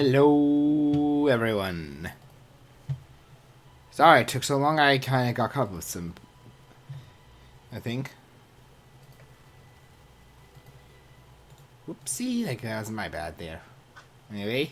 Hello, everyone. Sorry it took so long. I kind of got caught with some, I think. Whoopsie, like that was my bad there. Anyway.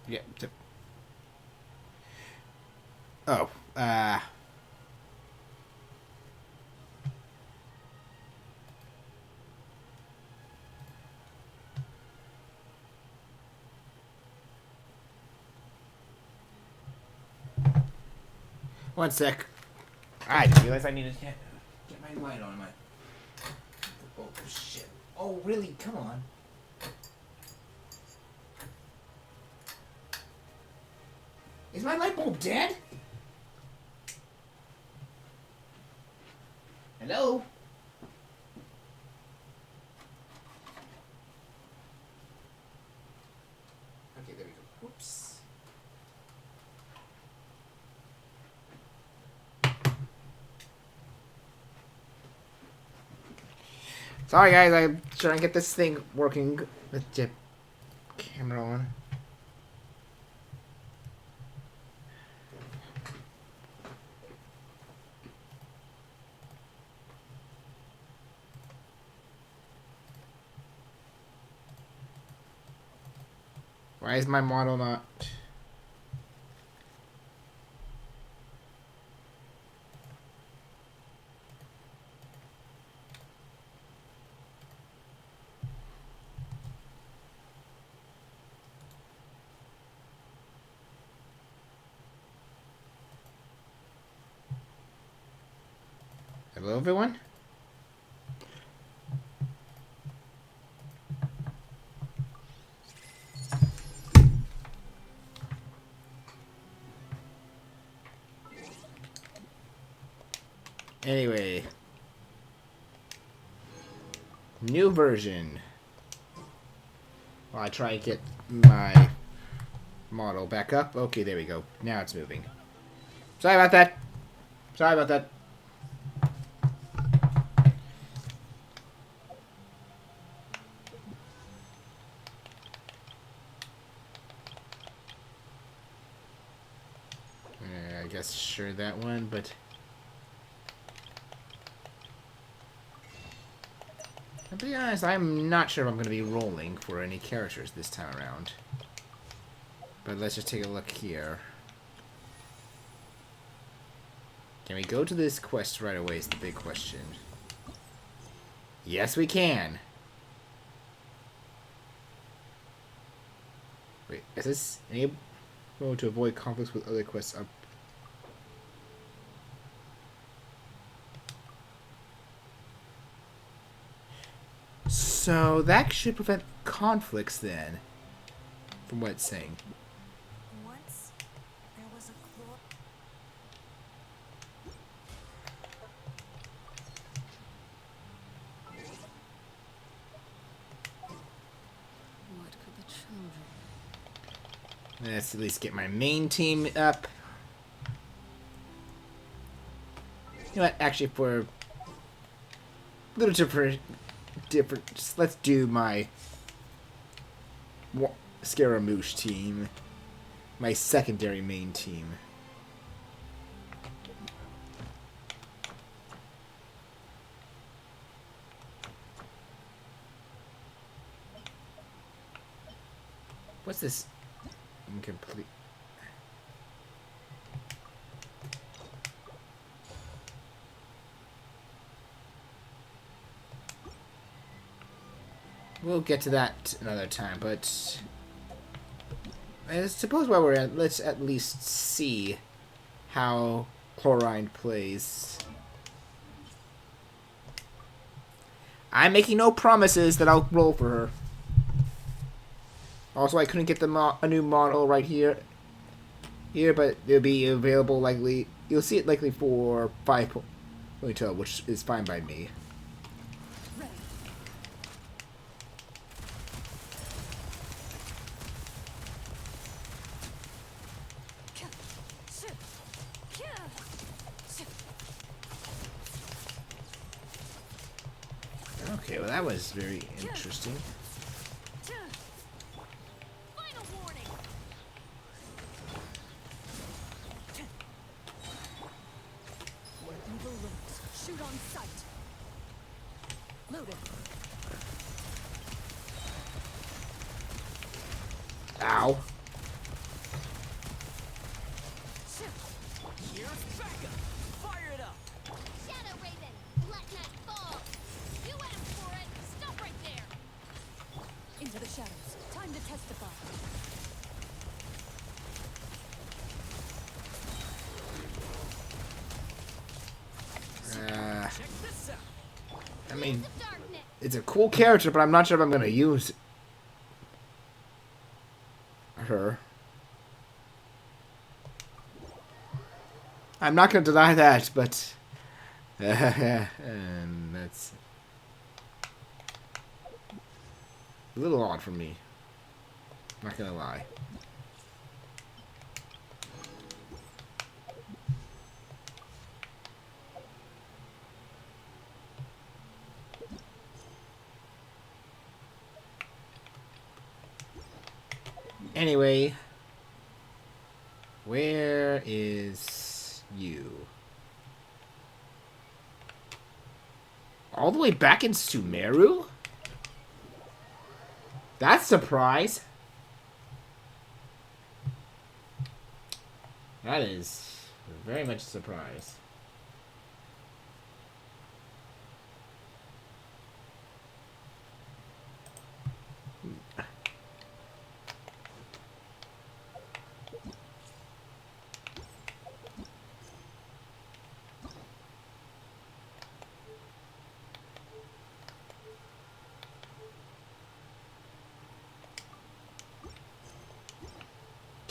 Yeah. Oh. One sec. I didn't realize I needed to get my light on my. Oh shit! Oh really? Come on. Is my light bulb dead? Hello? Okay, there we go. Whoops. Sorry guys, I'm trying to get this thing working with the camera on. Why is my model not... Hello everyone? Anyway. New version. Well, I try to get my model back up. Okay, there we go. Now it's moving. Sorry about that. Sorry about that. I guess sure that one, but... To be honest, I'm not sure if I'm going to be rolling for any characters this time around. But let's just take a look here. Can we go to this quest right away is the big question. Yes, we can. Wait, is this enable to avoid conflicts with other quests up? So that should prevent conflicts then, from what it's saying. Once there was a claw. What could the children? Let's at least get my main team up. You know what? Actually, for a little different, just let's do my Scaramouche team, my secondary main team. What's this? Incomplete. We'll get to that another time, but I suppose while we're at, let's at least see how Chlorine plays. I'm making no promises that I'll roll for her. Also, I couldn't get a new model right here, but it'll be available likely. You'll see it likely for 5.2, which is fine by me. Okay, well that was very interesting. Final warning. Where evil lurks, shoot on sight. Loaded. Ow. Here's backup. Fire it up. Shadow Raven, let that fall. You went for it. Stop right there. Into the shadows. Time to testify. Check this out. I mean, The darkness. it's a cool character, but I'm not sure if I'm gonna use her. I'm not gonna deny that, but and that's a little odd for me. Not gonna lie. Anyway, where is you? All the way back in Sumeru? That's a surprise. That is very much a surprise.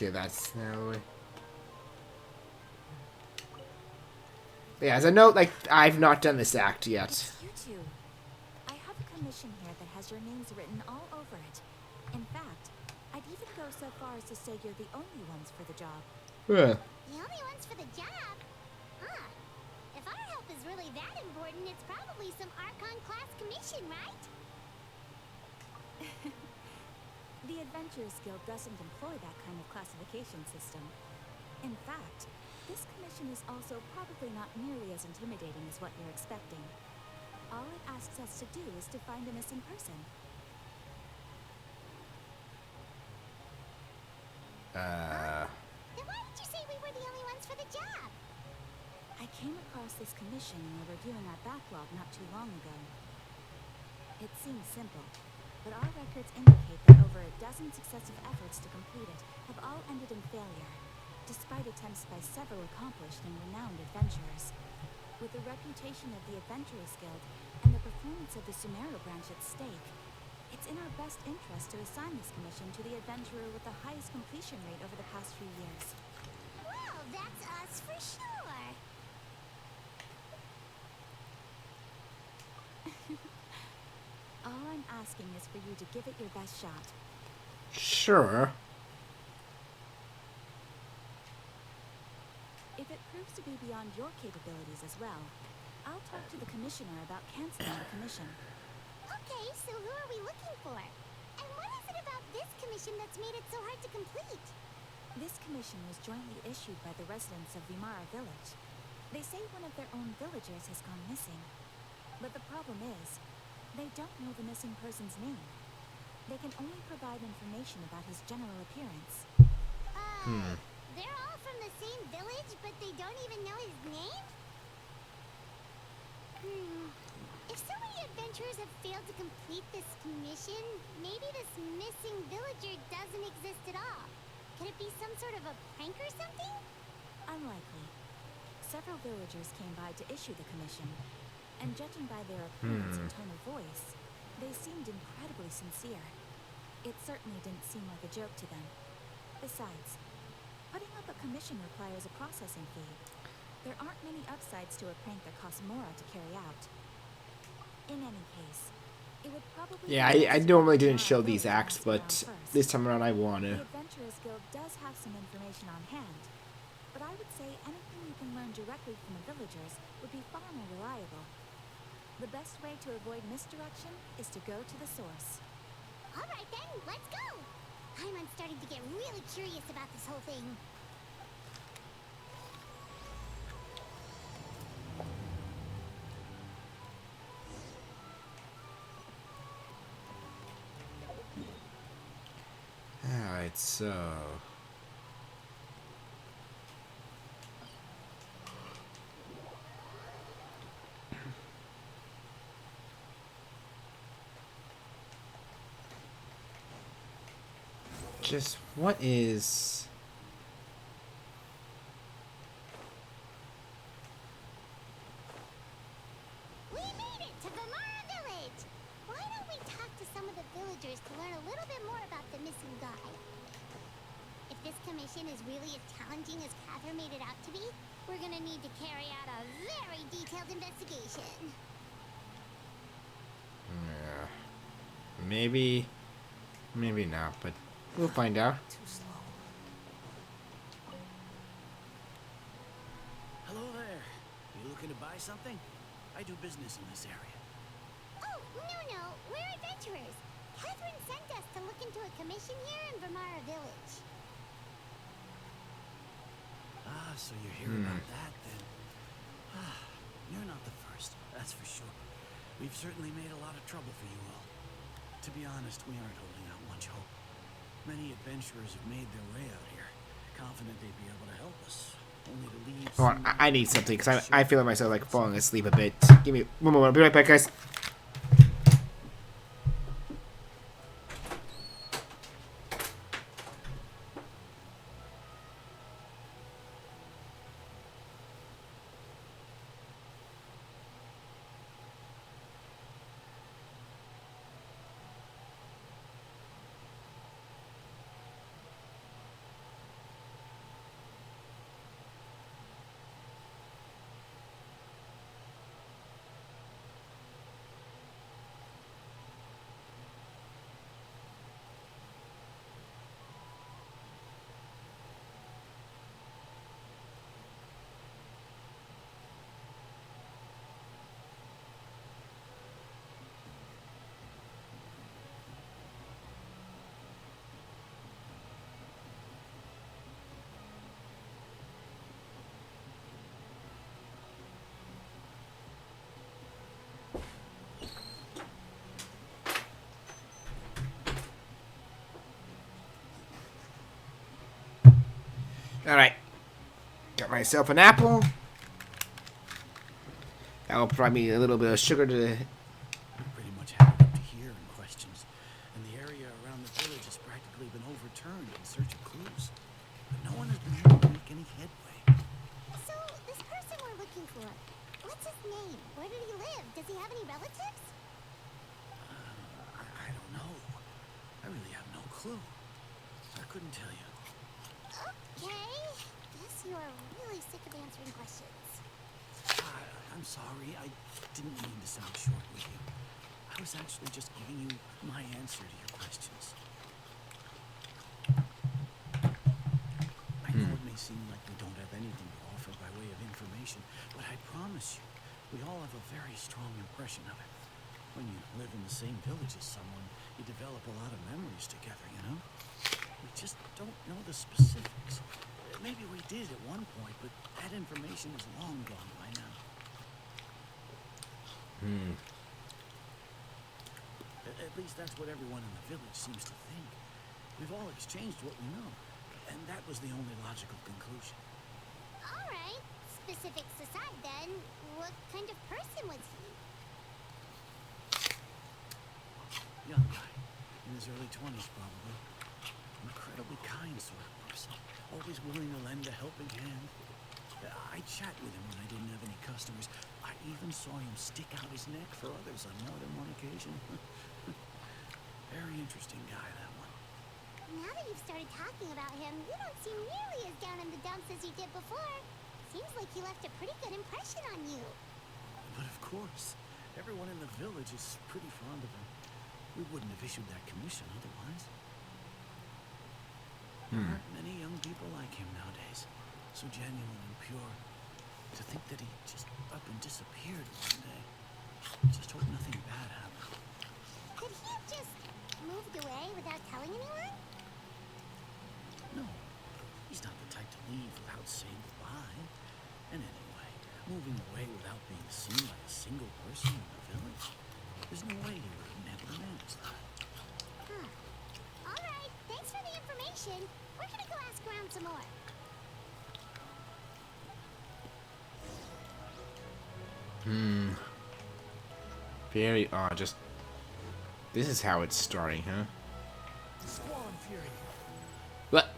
Okay, that's now. Yeah, as a note, like, I've not done this act yet. It's you two. I have a commission here that has your names written all over it. In fact, I'd even go so far as to say you're the only ones for the job. Huh. The only ones for the job? Huh. If our help is really that important, it's probably some Archon class commission, right? The Adventurers Guild doesn't employ that kind of classification system. In fact, this commission is also probably not nearly as intimidating as what you're expecting. All it asks us to do is to find a missing person. Then why did you say we were the only ones for the job? I came across this commission while reviewing our backlog not too long ago. It seems simple, but our records indicate that over a dozen successive efforts to complete it have all ended in failure, despite attempts by several accomplished and renowned adventurers. With the reputation of the Adventurers Guild and the performance of the Sumeru branch at stake, it's in our best interest to assign this commission to the adventurer with the highest completion rate over the past few years. Well, that's us for sure. All I'm asking is for you to give it your best shot. Sure. If it proves to be beyond your capabilities as well, I'll talk to the commissioner about canceling the commission. Okay, so who are we looking for? And what is it about this commission that's made it so hard to complete? This commission was jointly issued by the residents of Vimara Village. They say one of their own villagers has gone missing. But the problem is, they don't know the missing person's name. They can only provide information about his general appearance. They're all from the same village, but they don't even know his name? If so many adventurers have failed to complete this commission, maybe this missing villager doesn't exist at all. Could it be some sort of a prank or something? Unlikely. Several villagers came by to issue the commission, and judging by their appearance and tone of voice, they seemed incredibly sincere. It certainly didn't seem like a joke to them. Besides, putting up a commission requires a processing fee. There aren't many upsides to a prank that costs Mora to carry out. In any case, it would probably... Yeah, I normally didn't show these acts, but this time around I want to. The Adventurers Guild does have some information on hand, but I would say anything you can learn directly from the villagers would be far more reliable. The best way to avoid misdirection is to go to the source. Alright then, let's go! I'm starting to get really curious about this whole thing. Alright, so... just, what is... We made it to Vimara Village! Why don't we talk to some of the villagers to learn a little bit more about the missing guy? If this commission is really as challenging as Catherine made it out to be, we're gonna need to carry out a very detailed investigation. Yeah. Maybe not, but we'll find out. Too slow. Hello there. You looking to buy something? I do business in this area. Oh, no, we're adventurers. Catherine sent us to look into a commission here in Vermara Village. Ah, so you're here about that then. Ah, you're not the first, that's for sure. We've certainly made a lot of trouble for you all. To be honest, we aren't holding out much hope. Many adventurers have made their way out here, confident they'd be able to help us, only to leave. Hold on, I need something because I feel myself like falling asleep a bit. Give me one moment. I'll be right back, guys. Alright. Got myself an apple. That will provide me a little bit of sugar to... Pretty much had it up to here in questions, and the area around the village has practically been overturned in search of clues. But no one has been able to make any headway. So, this person we're looking for, what's his name? Where did he live? Does he have any relatives? I don't know. I really have no clue. I couldn't tell you. Okay. Guess you're really sick of answering questions. I'm sorry. I didn't mean to sound short with you. I was actually just giving you my answer to your questions. I know it may seem like we don't have anything to offer by way of information, but I promise you, we all have a very strong impression of it. When you live in the same village as someone, you develop a lot of memories together, you know? We just don't know the specifics. Maybe we did at one point, but that information is long gone by now. At least that's what everyone in the village seems to think. We've all exchanged what we know, and that was the only logical conclusion. Alright. Specifics aside then, what kind of person was he? Young guy, in his early 20s probably. Incredibly kind sort of person, always willing to lend a helping hand. I chat with him when I didn't have any customers. I even saw him stick out his neck for others on more than one occasion. Very interesting guy, that one. Now that you've started talking about him, you don't seem nearly as down in the dumps as you did before. Seems like he left a pretty good impression on you. But of course, everyone in the village is pretty fond of him. We wouldn't have issued that commission otherwise. There aren't many young people like him nowadays. So genuine and pure. To think that he just up and disappeared one day. Just hope nothing bad happened. Could he have just moved away without telling anyone? No, he's not the type to leave without saying goodbye. And anyway, moving away without being seen by a single person in the village, there's no way he would have never managed that. Huh. Alright, thanks for the information. We're gonna go ask around some more. Very odd. Just... This is how it's starting, huh? Squall and Fury. What?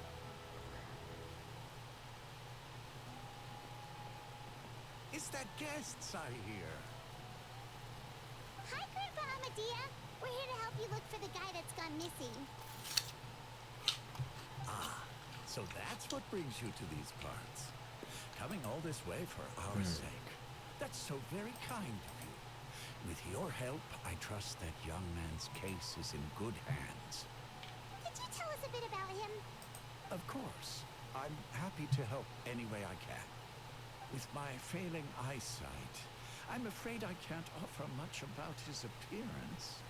Is that guests I hear? Hi, Grandpa Amadea. We're here to help you look for the guy that's gone missing. So that's what brings you to these parts. Coming all this way for our sake. That's so very kind of you. With your help, I trust that young man's case is in good hands. Could you tell us a bit about him? Of course. I'm happy to help any way I can. With my failing eyesight, I'm afraid I can't offer much about his appearance.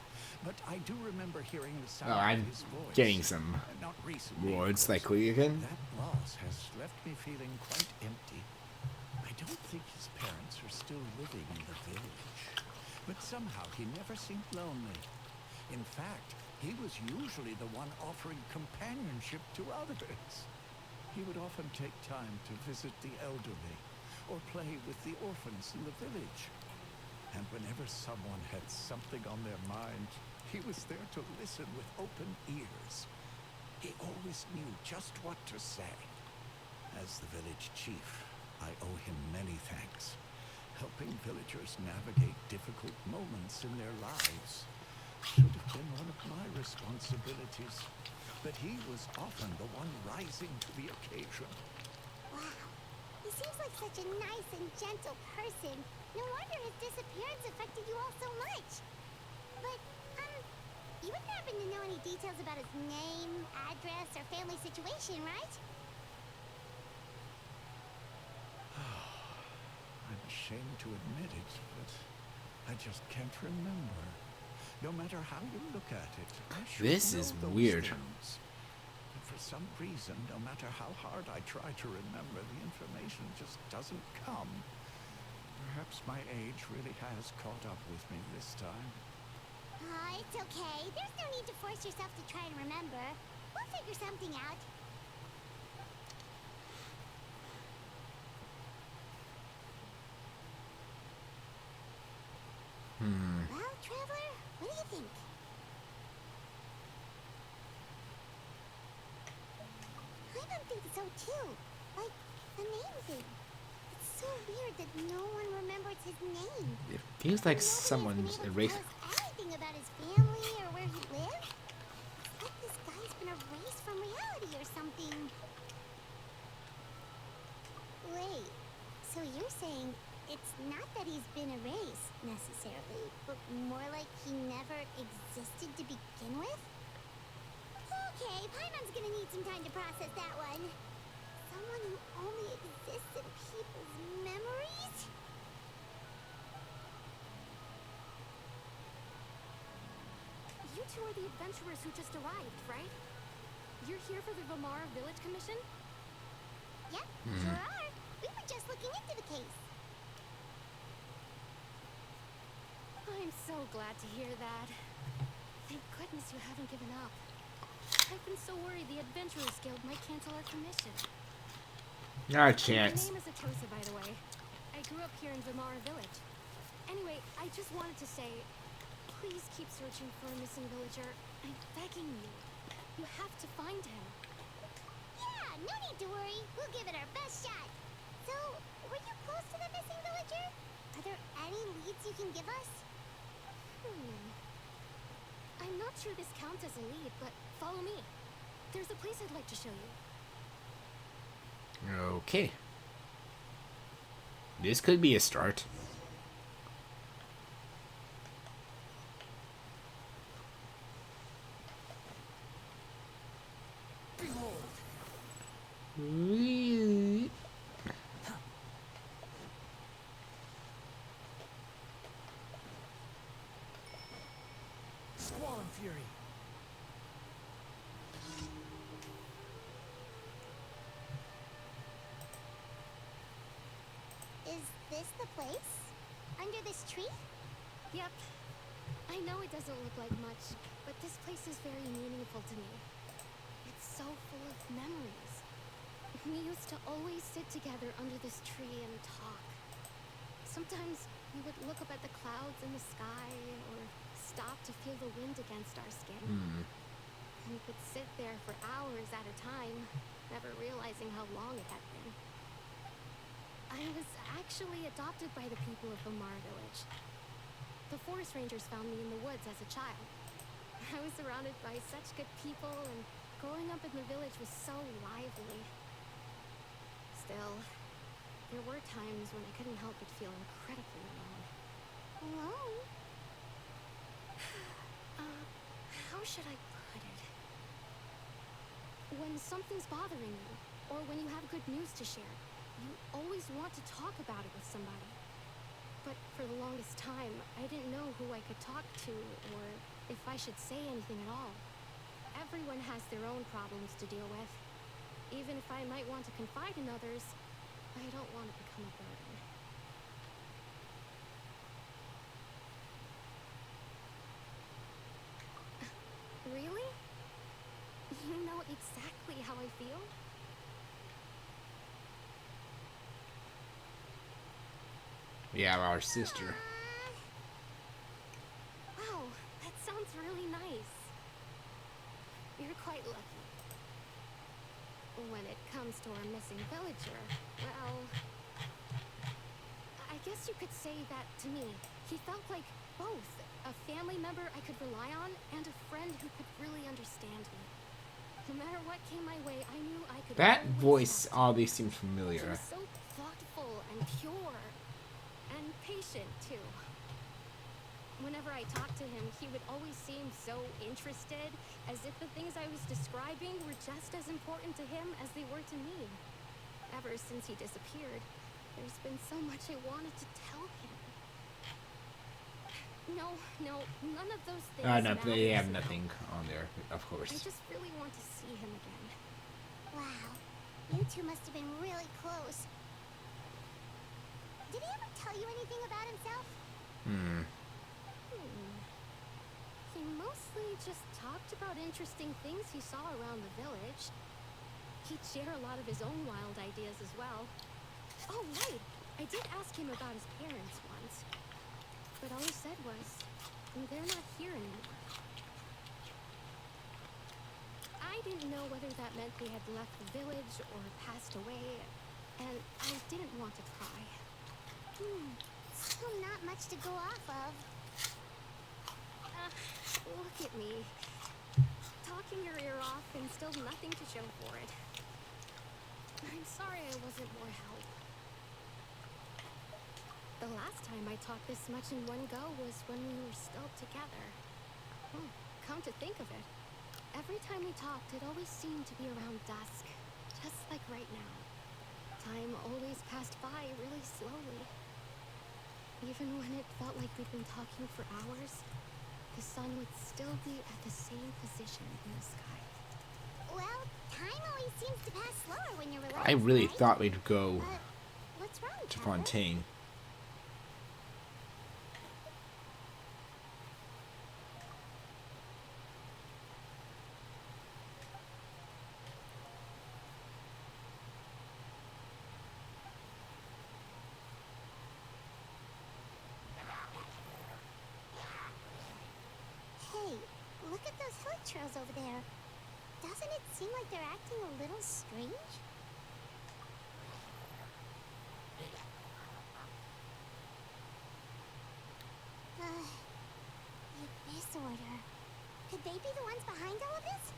But I do remember hearing the Oh, sound I'm of his voice. getting some Not recently, of words course. likely again. That loss has left me feeling quite empty. I don't think his parents are still living in the village. But somehow he never seemed lonely. In fact, he was usually the one offering companionship to others. He would often take time to visit the elderly or play with the orphans in the village. And whenever someone had something on their mind, he was there to listen with open ears. He always knew just what to say. As the village chief, I owe him many thanks. Helping villagers navigate difficult moments in their lives should have been one of my responsibilities. But he was often the one rising to the occasion. Wow. He seems like such a nice and gentle person. No wonder his disappearance affected you all so much. But, you wouldn't happen to know any details about his name, address, or family situation, right? I'm ashamed to admit it, but I just can't remember. No matter how you look at it, I should This know is those weird. things. But for some reason, no matter how hard I try to remember, the information just doesn't come. Perhaps my age really has caught up with me this time. It's okay. There's no need to force yourself to try and remember. We'll figure something out. Well, Traveler, what do you think? I don't think so too. Like, the name thing. It's so weird that no one remembers his name. It feels like Nobody has someone's been able to erased. tell us anything about his family or where he lived. It's like this guy's been erased from reality or something. Wait, so you're saying it's not that he's been erased, necessarily, but more like he never existed to begin with? Okay, Paimon's gonna need some time to process that one. Someone who only exists in people's memories? You two are the adventurers who just arrived, right? You're here for the Vamara Village Commission? Yep, sure are. We were just looking into the case. I'm so glad to hear that. Thank goodness you haven't given up. I've been so worried the Adventurers Guild might cancel our commission. Not a My chance. name is Atosa, by the way. I grew up here in Vamara Village. Anyway, I just wanted to say, please keep searching for a missing villager. I'm begging you. You have to find him. Yeah, no need to worry. We'll give it our best shot. So, were you close to the missing villager? Are there any leads you can give us? I'm not sure this counts as a lead, but follow me. There's a place I'd like to show you. Okay. This could be a start. Really? Squall and Fury. Is this the place? Under this tree? Yep. I know it doesn't look like much, but this place is very meaningful to me. It's so full of memories. We used to always sit together under this tree and talk. Sometimes we would look up at the clouds in the sky or stop to feel the wind against our skin. And we could sit there for hours at a time, never realizing how long it had been. I was actually adopted by the people of Vamar Village. The forest rangers found me in the woods as a child. I was surrounded by such good people, and growing up in the village was so lively. Still, there were times when I couldn't help but feel incredibly alone. Alone? How should I put it? When something's bothering you, or when you have good news to share, you always want to talk about it with somebody. But for the longest time, I didn't know who I could talk to or if I should say anything at all. Everyone has their own problems to deal with. Even if I might want to confide in others, I don't want to become a burden. Really? You know exactly how I feel? Yeah, our sister. Wow, that sounds really nice. You're quite lucky. When it comes to our missing villager, well, I guess you could say that to me. He felt like both a family member I could rely on and a friend who could really understand me. No matter what came my way, I knew I could That always voice trust him. always seems He familiar. was so thoughtful and pure and patient too. Whenever I talked to him, he would always seem so interested, as if the things I was describing were just as important to him as they were to me. Ever since he disappeared, there's been so much I wanted to tell him. No, none of those things No, they have matters now. nothing on there, of I course. just really want to see him again. Wow. You two must have been really close. Did he ever tell you anything about himself? He mostly just talked about interesting things he saw around the village. He'd share a lot of his own wild ideas as well. Oh, right! I did ask him about his parents once. But all he said was, they're not here anymore. I didn't know whether that meant they had left the village or passed away, and I didn't want to pry. Still not much to go off of. Look at me. Talking your ear off and still nothing to show for it. I'm sorry I wasn't more help. The last time I talked this much in one go was when we were still together. Come to think of it, every time we talked, it always seemed to be around dusk, just like right now. Time always passed by really slowly. Even when it felt like we'd been talking for hours, the sun would still be at the same position in the sky. Well, time always seems to pass slower when you're relaxed, I really right? thought we'd go What's wrong, to Travis? Fontaine. Hey, look at those hill trails over there. Doesn't it seem like they're acting a little strange? The Abyss Order. Could they be the ones behind all of this?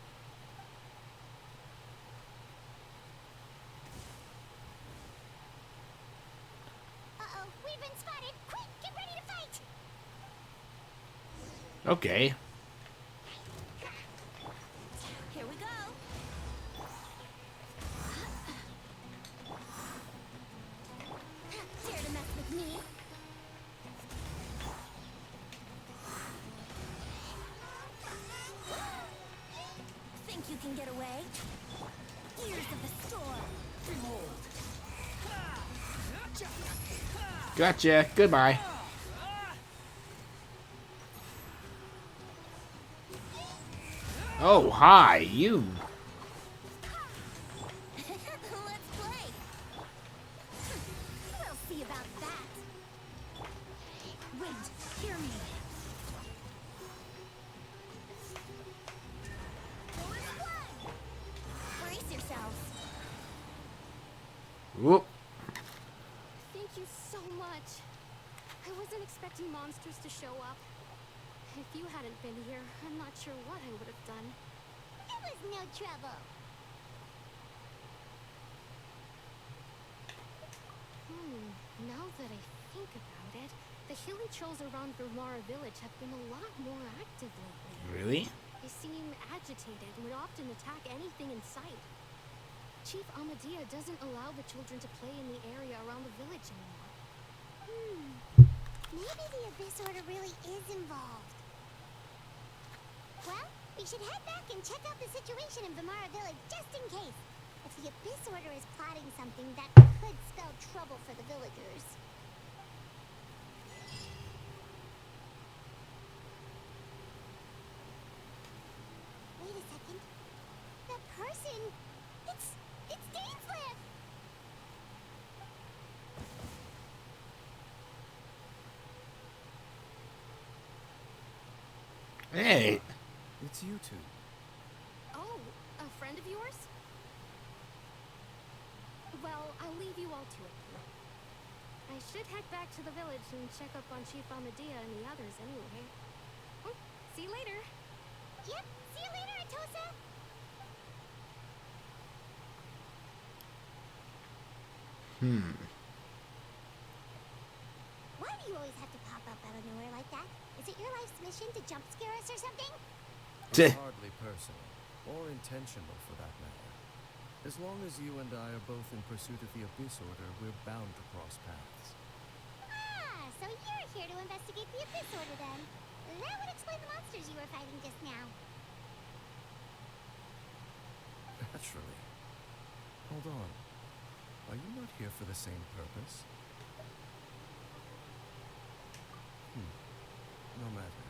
Uh-oh, we've been spotted! Quick, get ready to fight! Okay. Here we go. Dare to mess with me? Think you can get away? Ears of the storm. Gotcha. Goodbye. Oh, hi, you. Let's play. We'll see about that. Wait, hear me. Force one. Brace yourselves. Whoop. Thank you so much. I wasn't expecting monsters to show up. If you hadn't been here, I'm not sure what I would have done. It was no trouble. Now that I think about it, the hilly trolls around Vermara village have been a lot more active lately. Really? They seem agitated and would often attack anything in sight. Chief Amadea doesn't allow the children to play in the area around the village anymore. Maybe the Abyss Order really is involved. Well, we should head back and check out the situation in Vimara Village just in case. If the Abyss Order is plotting something that could spell trouble for the villagers. Wait a second. That person... It's Dainsleif! Hey. It's you two. Oh, a friend of yours? Well, I'll leave you all to it. I should head back to the village and check up on Chief Amadea and the others anyway. Oh, see you later. Yep, see you later, Atosa! Why do you always have to pop up out of nowhere like that? Is it your life's mission to jump scare us or something? It's hardly personal, or intentional for that matter. As long as you and I are both in pursuit of the Abyss Order, we're bound to cross paths. Ah, so you're here to investigate the Abyss Order then. That would explain the monsters you were fighting just now. Naturally. Hold on. Are you not here for the same purpose? No matter.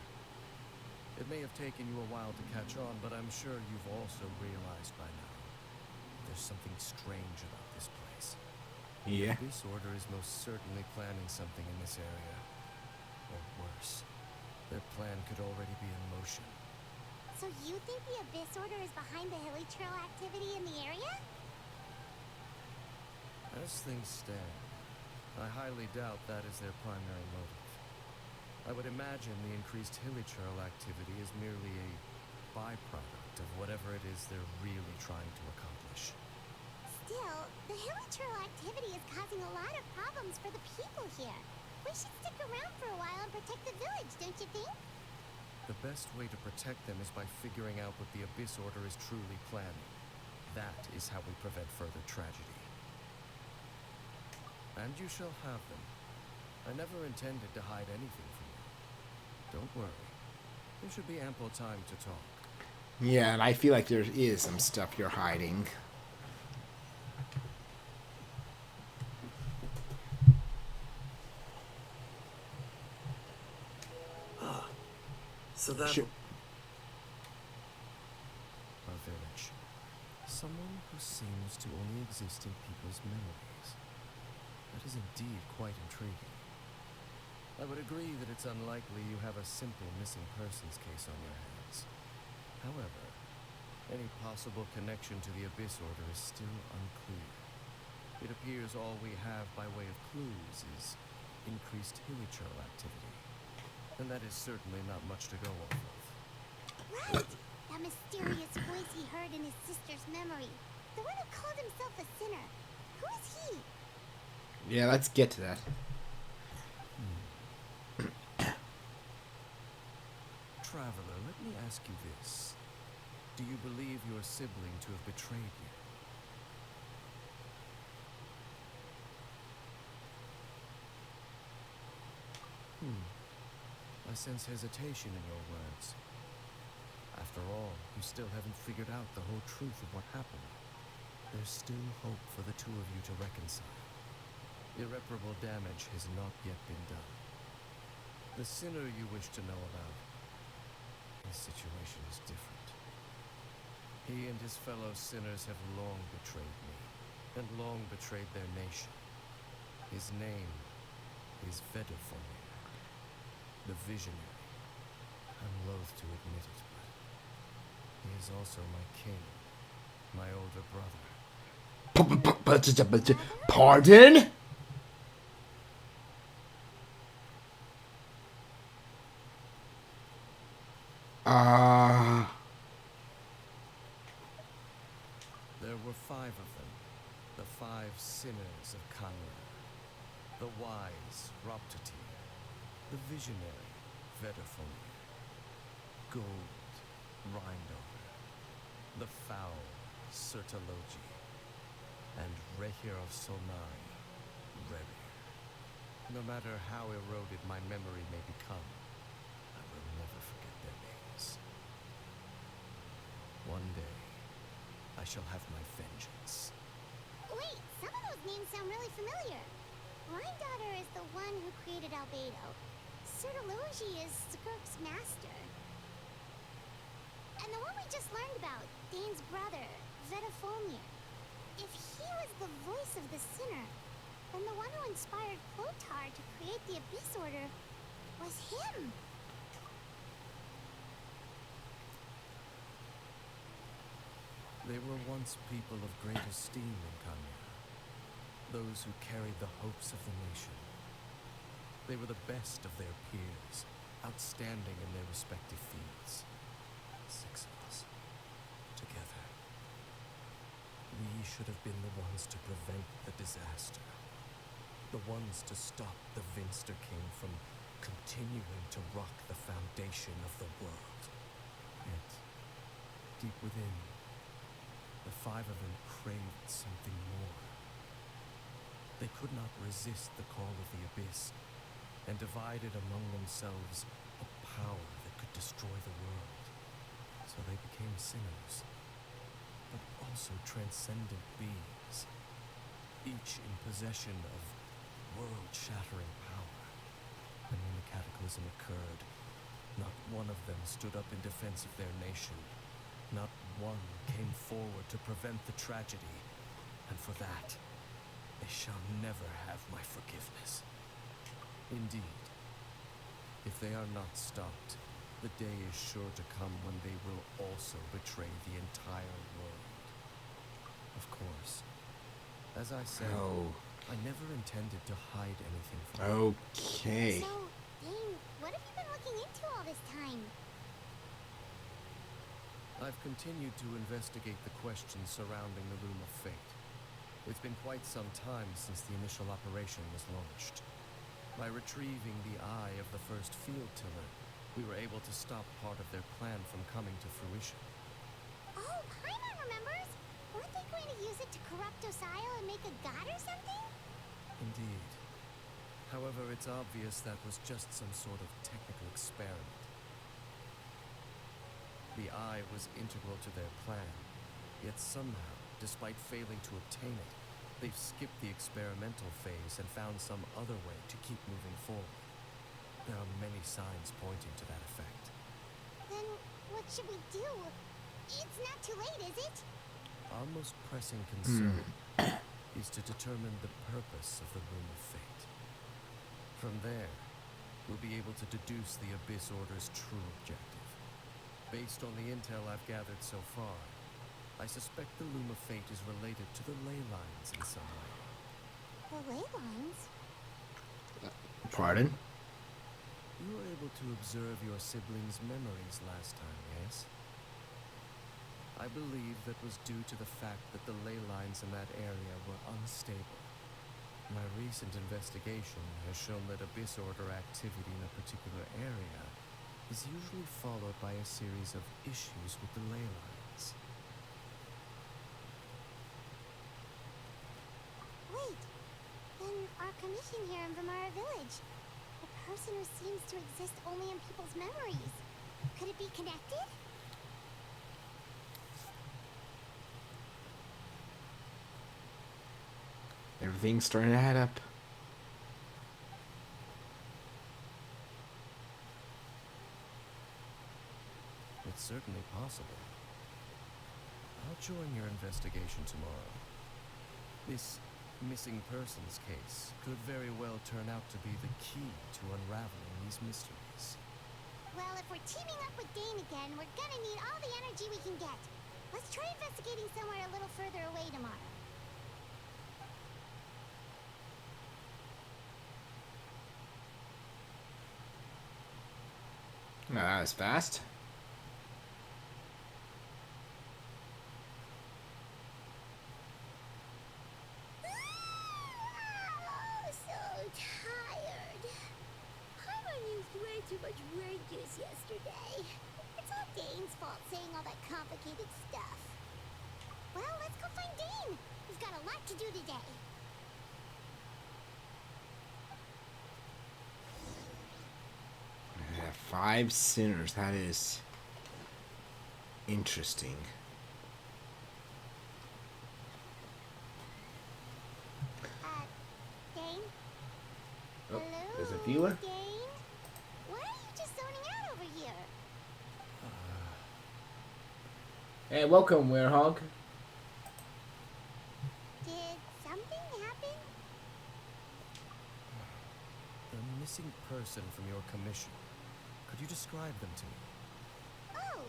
It may have taken you a while to catch on, but I'm sure you've also realized by now. There's something strange about this place. Yeah. This order is most certainly planning something in this area. Or worse, their plan could already be in motion. So you think the Abyss Order is behind the hilly trail activity in the area? As things stand, I highly doubt that is their primary motive. I would imagine the increased hilly trail activity is merely a byproduct of whatever it is they're really trying to accomplish. Still, the hilly trail activity is causing a lot of problems for the people here. We should stick around for a while and protect the village, don't you think? The best way to protect them is by figuring out what the Abyss Order is truly planning. That is how we prevent further tragedy. And you shall have them. I never intended to hide anything from you. Don't worry. There should be ample time to talk. Yeah, and I feel like there is some stuff you're hiding. So that... Sure. A village. Someone who seems to only exist in people's memories. That is indeed quite intriguing. I would agree that it's unlikely you have a simple missing persons case on your hands. However, any possible connection to the Abyss Order is still unclear. It appears all we have by way of clues is increased hilly trail activity. And that is certainly not much to go off of. Right! That mysterious voice he heard in his sister's memory. The one who called himself a sinner. Who is he? Yeah, let's get to that. Traveler, let me ask you this. Do you believe your sibling to have betrayed you? I sense hesitation in your words. After all, you still haven't figured out the whole truth of what happened. There's still hope for the two of you to reconcile. Irreparable damage has not yet been done. The sinner you wish to know about, his situation is different. He and his fellow sinners have long betrayed me, and long betrayed their nation. His name is Vedderfomir, the Visionary. I'm loath to admit it, but he is also my king, my older brother. Pardon? There were 5 of them, the 5 sinners of Kanra. The wise Roptatir, the visionary Vedderfomir, Gold Rindover, the foul Sertalogi, and Rehir of Sonai, Rerir. No matter how eroded my memory may become, I will never forget their names. one day, I shall have my vengeance. Wait, some of those names sound really familiar. Daughter is the one who created Albedo. Certology is Skirk's master. And the one we just learned about, Dane's brother, Vedafomir. If he was the voice of the sinner, then the one who inspired Clotar to create the Abyss Order was him. They were once people of great esteem in Kanya. Those who carried the hopes of the nation. They were the best of their peers, outstanding in their respective fields. 6 of us, together. We should have been the ones to prevent the disaster. The ones to stop the Vinster King from continuing to rock the foundation of the world. Yet, deep within, the 5 of them craved something more. They could not resist the call of the Abyss, and divided among themselves a power that could destroy the world. So they became sinners, but also transcendent beings, each in possession of world-shattering power. And when the cataclysm occurred, not one of them stood up in defense of their nation. Not one came forward to prevent the tragedy, and for that, they shall never have my forgiveness. Indeed, if they are not stopped, the day is sure to come when they will also betray the entire world. Of course, as I said, I never intended to hide anything from you. Okay. So, Dane, what have you been looking into all this time? I've continued to investigate the questions surrounding the Loom of Fate. It's been quite some time since the initial operation was launched. By retrieving the eye of the first field tiller, we were able to stop part of their plan from coming to fruition. Oh, Paimon remembers! Weren't they going to use it to corrupt Osial and make a god or something? Indeed. However, it's obvious that was just some sort of technical experiment. The eye was integral to their plan, yet somehow, despite failing to obtain it, they've skipped the experimental phase and found some other way to keep moving forward. There are many signs pointing to that effect. Then what should we do? It's not too late, is it? Our most pressing concern is to determine the purpose of the Room of Fate. From there, we'll be able to deduce the Abyss Order's true objective. Based on the intel I've gathered so far, I suspect the Loom of Fate is related to the ley lines in some way. The ley lines? Pardon? You were able to observe your siblings' memories last time, yes? I believe that was due to the fact that the ley lines in that area were unstable. My recent investigation has shown that Abyss Order activity in a particular area is usually followed by a series of issues with the ley lines. Wait, then our commission here in Vamara Village, the person who seems to exist only in people's memories, could it be connected? Everything's starting to add up. It's certainly possible. I'll join your investigation tomorrow. This missing persons case could very well turn out to be the key to unraveling these mysteries. Well, if we're teaming up with Dane again, we're gonna need all the energy we can get. Let's try investigating somewhere a little further away tomorrow. No, that was fast. Oh, so tired. Paimon used way too much brain juice yesterday. It's all Dane's fault saying all that complicated stuff. Well, let's go find Dane. We've got a lot to do today. 5 sinners. That is interesting. Oh, Hello, there's a viewer. Dane? Why are you just zoning out over here? Hey, welcome, Werehog. Did something happen? The missing person from your commission. Could you describe them to me? Oh,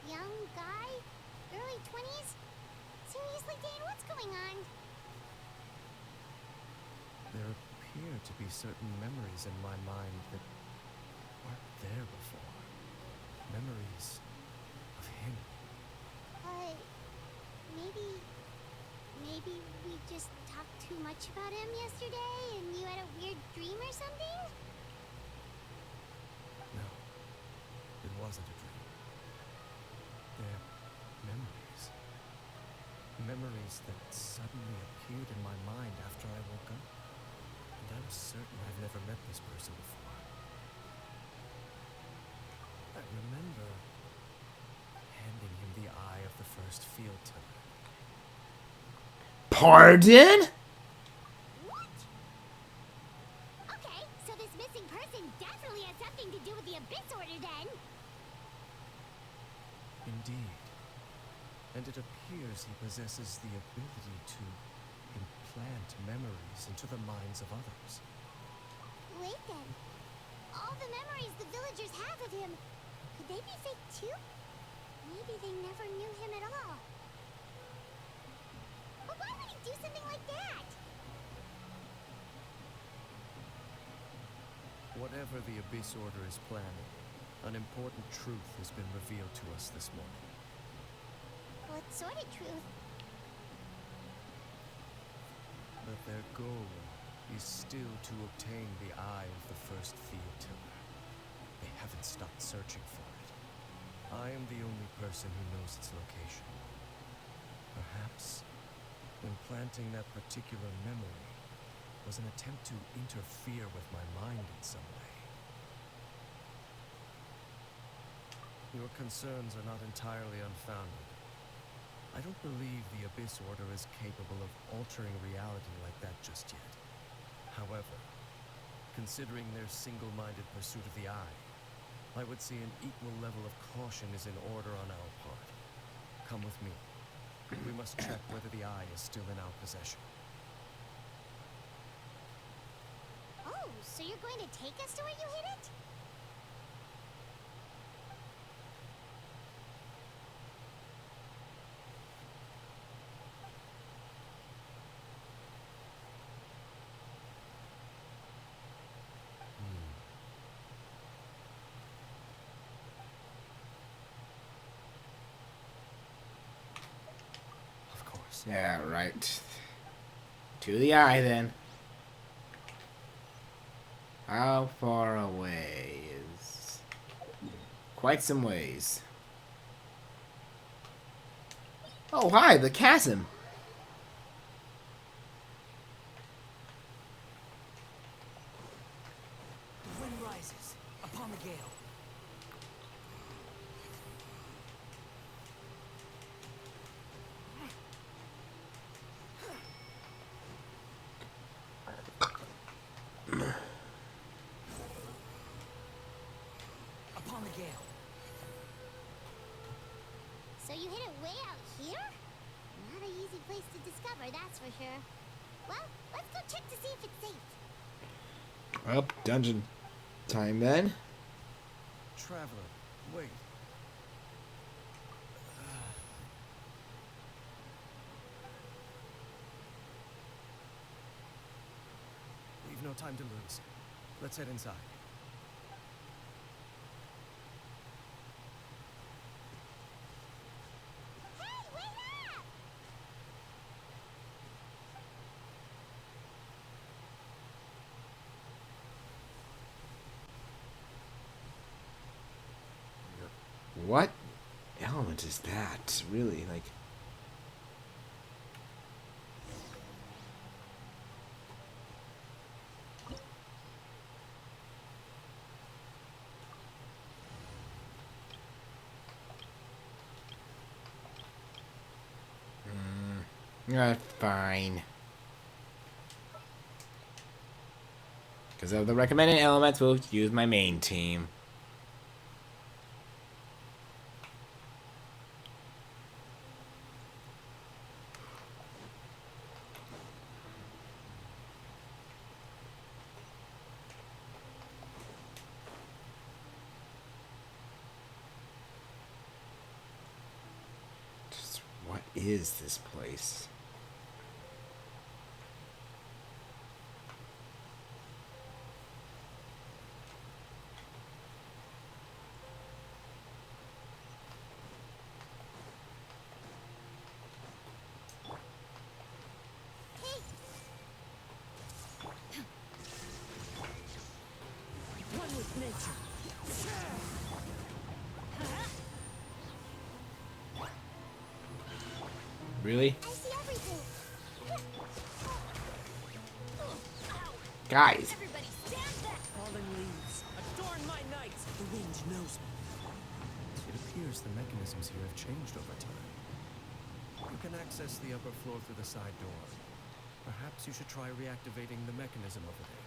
young guy? Early 20s? Seriously, Dane, what's going on? There appear to be certain memories in my mind that weren't there before. Memories of him. Maybe we just talked too much about him yesterday and you had a weird dream or something? No, it wasn't a dream. They're memories. Memories that suddenly appeared in my mind after I woke up. And I'm certain I've never met this person before. I remember handing him the eye of the first field tiller. Pardon? What? Okay, so this missing person definitely has something to do with the Abyss Order then. Indeed. And it appears he possesses the ability to implant memories into the minds of others. Wait then. All the memories the villagers have of him, could they be fake too? Maybe they never knew him at all. But why would he do something like that? Whatever the Abyss Order is planning, an important truth has been revealed to us this morning. What sort of truth? That their goal is still to obtain the eye of the first field tiller. They haven't stopped searching for it. I am the only person who knows its location. Perhaps implanting that particular memory was an attempt to interfere with my mind in some way. Your concerns are not entirely unfounded. I don't believe the Abyss Order is capable of altering reality like that just yet. However, considering their single-minded pursuit of the Eye, I would say an equal level of caution is in order on our part. Come with me. We must check whether the Eye is still in our possession. Oh, so you're going to take us to where you hid it? Of course. Yeah, right. To the eye, then. How far away is... Quite some ways. Oh, hi, the chasm. The wind rises upon the gale. Upon the gale. So you hid it way out here? Not an easy place to discover, that's for sure. Well, let's go check to see if it's safe. Well, dungeon time then. Traveler, wait. We've no time to lose. Let's head inside. Hey, wait up! What element is that? Really, like... fine. Because of the recommended elements, we'll use my main team. Just what is this place? One with nature. Really? I see everything. Guys! Everybody stand back! Fallen leaves. Adorn my night. The wind knows me. It appears the mechanisms here have changed over time. You can access the upper floor through the side door. Perhaps you should try reactivating the mechanism over there.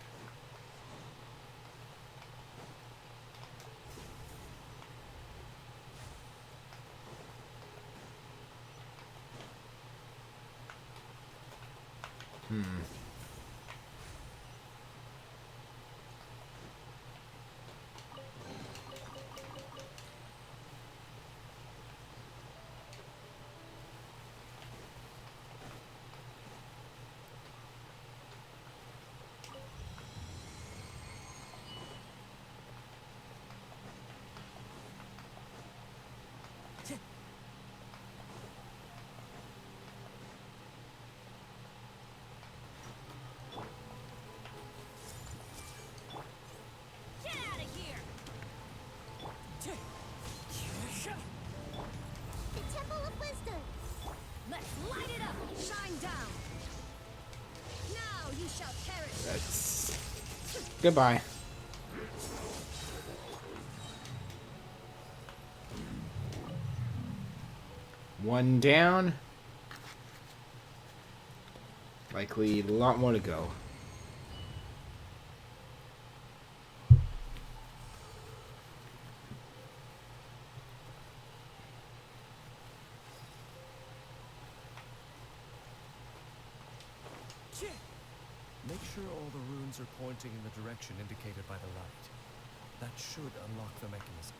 Get out of here! The Temple of Wisdom. Let's light it up! Shine down! Now you shall perish! That's... Goodbye. One down. Likely a lot more to go. Make sure all the runes are pointing in the direction indicated by the light. That should unlock the mechanism.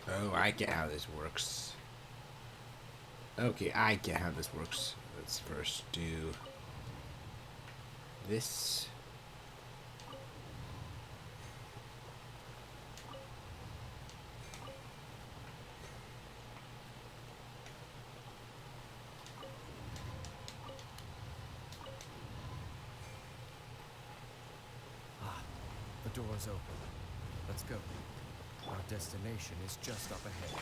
Oh, I get how this works. Okay, I get how this works. Let's first do this. The door's open. Let's go. Our destination is just up ahead.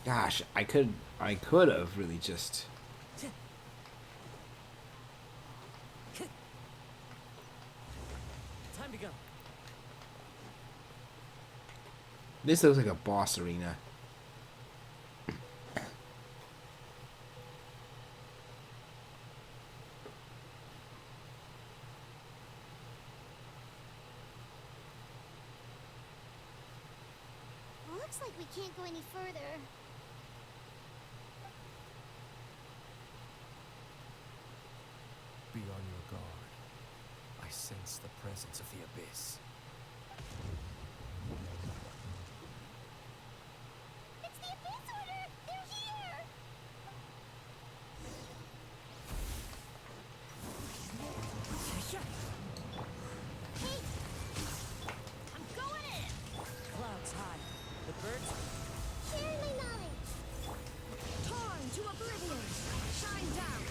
Gosh, I could have really just... Time to go. This looks like a boss arena. Looks like we can't go any further. Be on your guard. I sense the presence of the abyss. It's the Abyss Order! They're here! Hey, I'm going in! Clouds high. The birds. share my knowledge. Torn to oblivion! Shine down!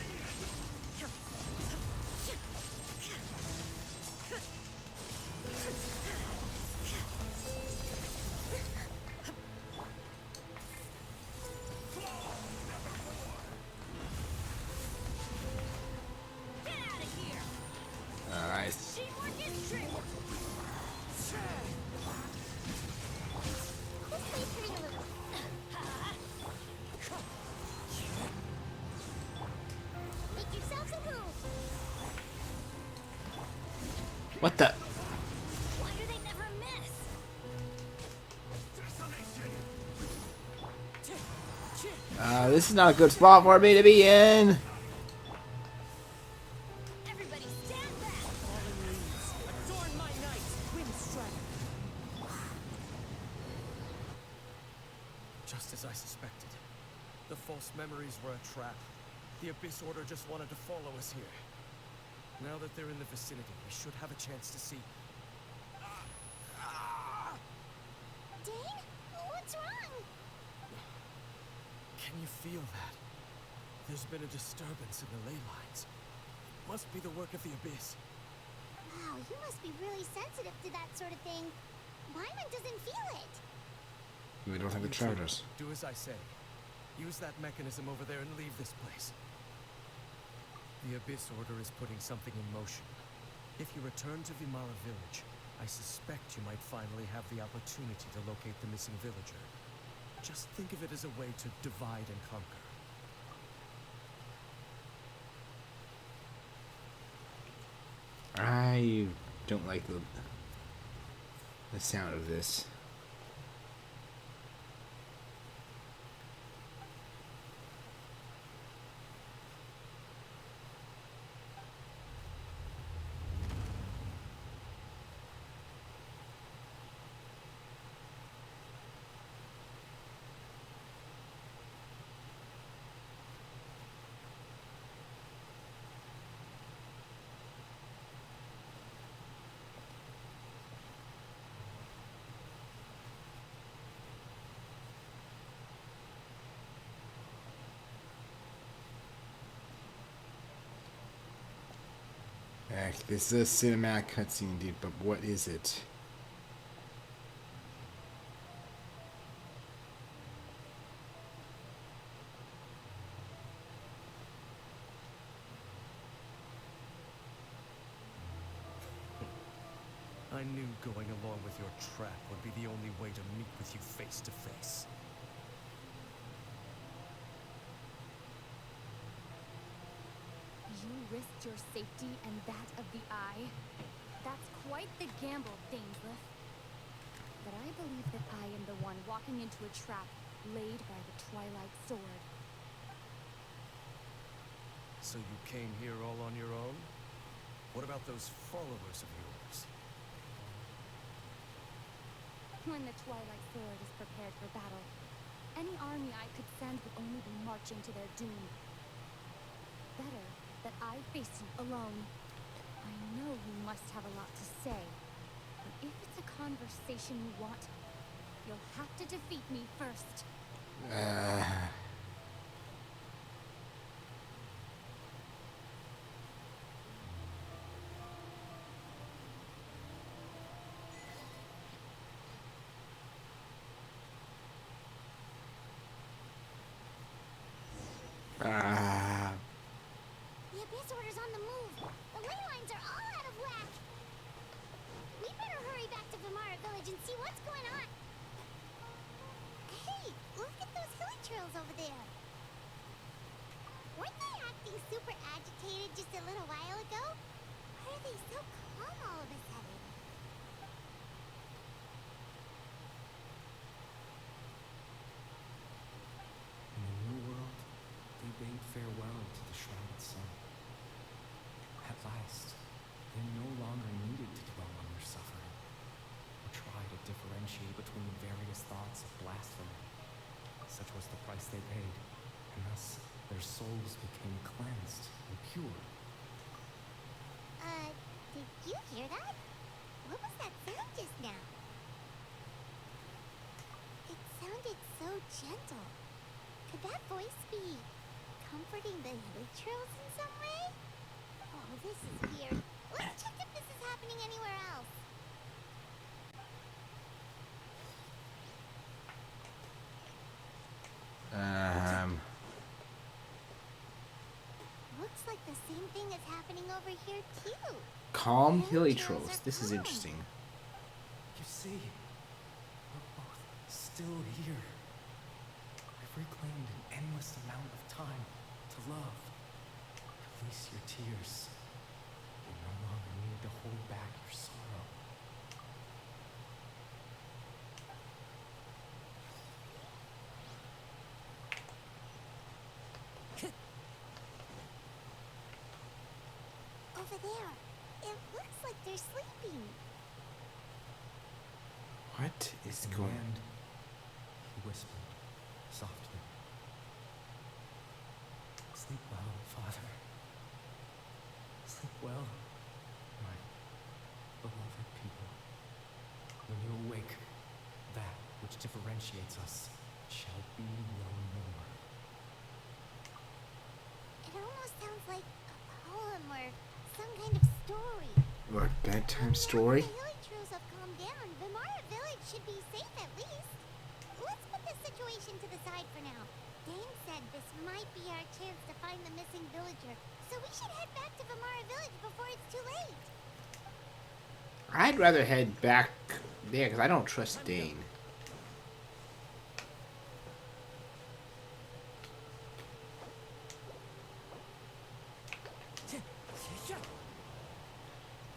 Alright. Teamwork is strength. This place hurting a little. Make yourselves a move. What the? Why do they never miss? This is not a good spot for me to be in. Everybody stand back. Adorn my knight. Wind strike. Just as I suspected. The false memories were a trap. The Abyss Order just wanted to follow us here. Now that they're in the vicinity, we should have a chance to see. Dane? What's wrong? Can you feel that? There's been a disturbance in the ley lines. It must be the work of the Abyss. Wow, you must be really sensitive to that sort of thing. Wyman doesn't feel it. We don't have the You two, charters. do as I say. Use that mechanism over there and leave this place. The Abyss Order is putting something in motion. If you return to Vimara village, I suspect you might finally have the opportunity to locate the missing villager. Just think of it as a way to divide and conquer. I don't like the sound of this. Heck, this is a cinematic cutscene indeed, but what is it? I knew going along with your trap would be the only way to meet with you face to face. You risked your safety and that of the Eye? That's quite the gamble, Dainsleif. But I believe that I am the one walking into a trap laid by the Twilight Sword. So you came here all on your own? What about those followers of yours? When the Twilight Sword is prepared for battle, any army I could send would only be marching to their doom. Better that I face you alone. I know you must have a lot to say, but if it's a conversation you want, you'll have to defeat me first. The Abyss Order's on the move. The ley lines are all out of whack. We better hurry back to Vimara village and see what's going on. Hey, look at those hilly trails over there. Weren't they acting super agitated just a little while ago? Why are they so calm all of a sudden? In the new world, they bade farewell to the shrouded sun. At last, they no longer needed to dwell on their suffering, or try to differentiate between various thoughts of blasphemy. Such was the price they paid, and thus their souls became cleansed and pure. Did you hear that? What was that sound just now? It sounded so gentle. Could that voice be comforting the hilly trails in some way? Oh, this is weird. Let's check if this is happening anywhere else. Looks like the same thing is happening over here too. Calm hilly trolls. This is interesting. You see, we're both still here. I've reclaimed an endless amount of time to love. Release your tears. You no longer need to hold back your sorrow. Over there. It looks like they're sleeping. What is In the going end, he whispered softly. Sleep well, Father. Sleep well, my beloved people. When you awake, that which differentiates us shall be no more. It almost sounds like a poem or some kind of story. Or a bedtime Now story? that the hilly trolls have calmed down, Vimara Village should be safe at least. Let's put this situation to the side for now. Dane said this might be our chance to find the missing villager, so we should head back to Vimara Village before it's too late. I'd rather head back there because I don't trust Dane.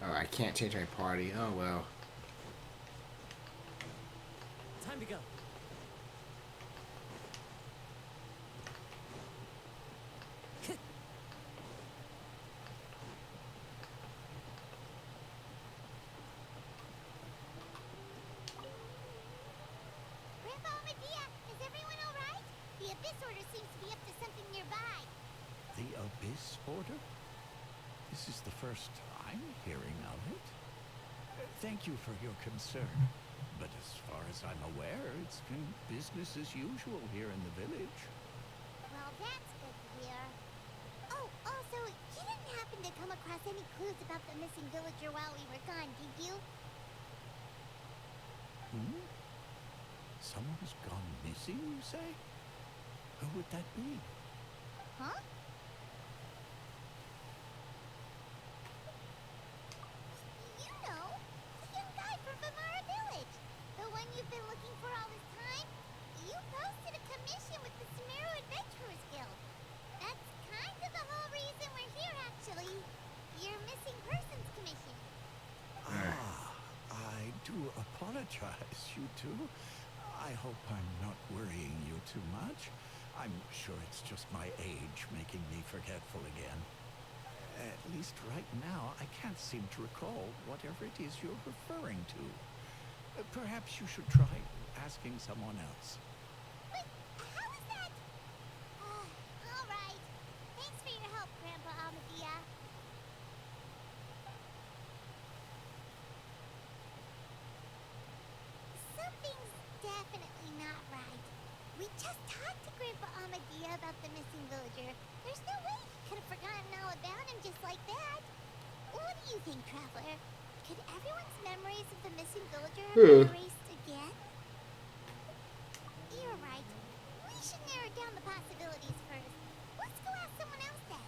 Oh, I can't change my party. Oh well. Time to go. Grandpa Medea, is everyone alright? The Abyss Order seems to be up to something nearby. The Abyss Order? This is the first I'm hearing of it. Thank you for your concern. But as far as I'm aware, it's been business as usual here in the village. Well, that's good to hear. Oh, also, you didn't happen to come across any clues about the missing villager while we were gone, did you? Hmm? Someone's gone missing, you say? Who would that be? Huh? You know, the young guy from Vimara Village. The one you've been looking for all this time. You posted a commission with the Sumeru Adventurers Guild. That's kind of the whole reason we're here, actually. Your missing persons commission. Ah, I do apologize, you two. I hope I'm not worrying you too much. I'm sure it's just my age making me forgetful again. At least right now, I can't seem to recall whatever it is you're referring to. Perhaps you should try asking someone else. Wait, how is that? All right. Thanks for your help, Grandpa Amadea. Something's definitely not right. We just talked to Grandpa Amadea about the missing villager. There's no way he could have forgotten all about him just like that. What do you think, Traveler? Could everyone's memories of the missing villager have been erased again? You're right. We should narrow down the possibilities first. Let's go ask someone else then.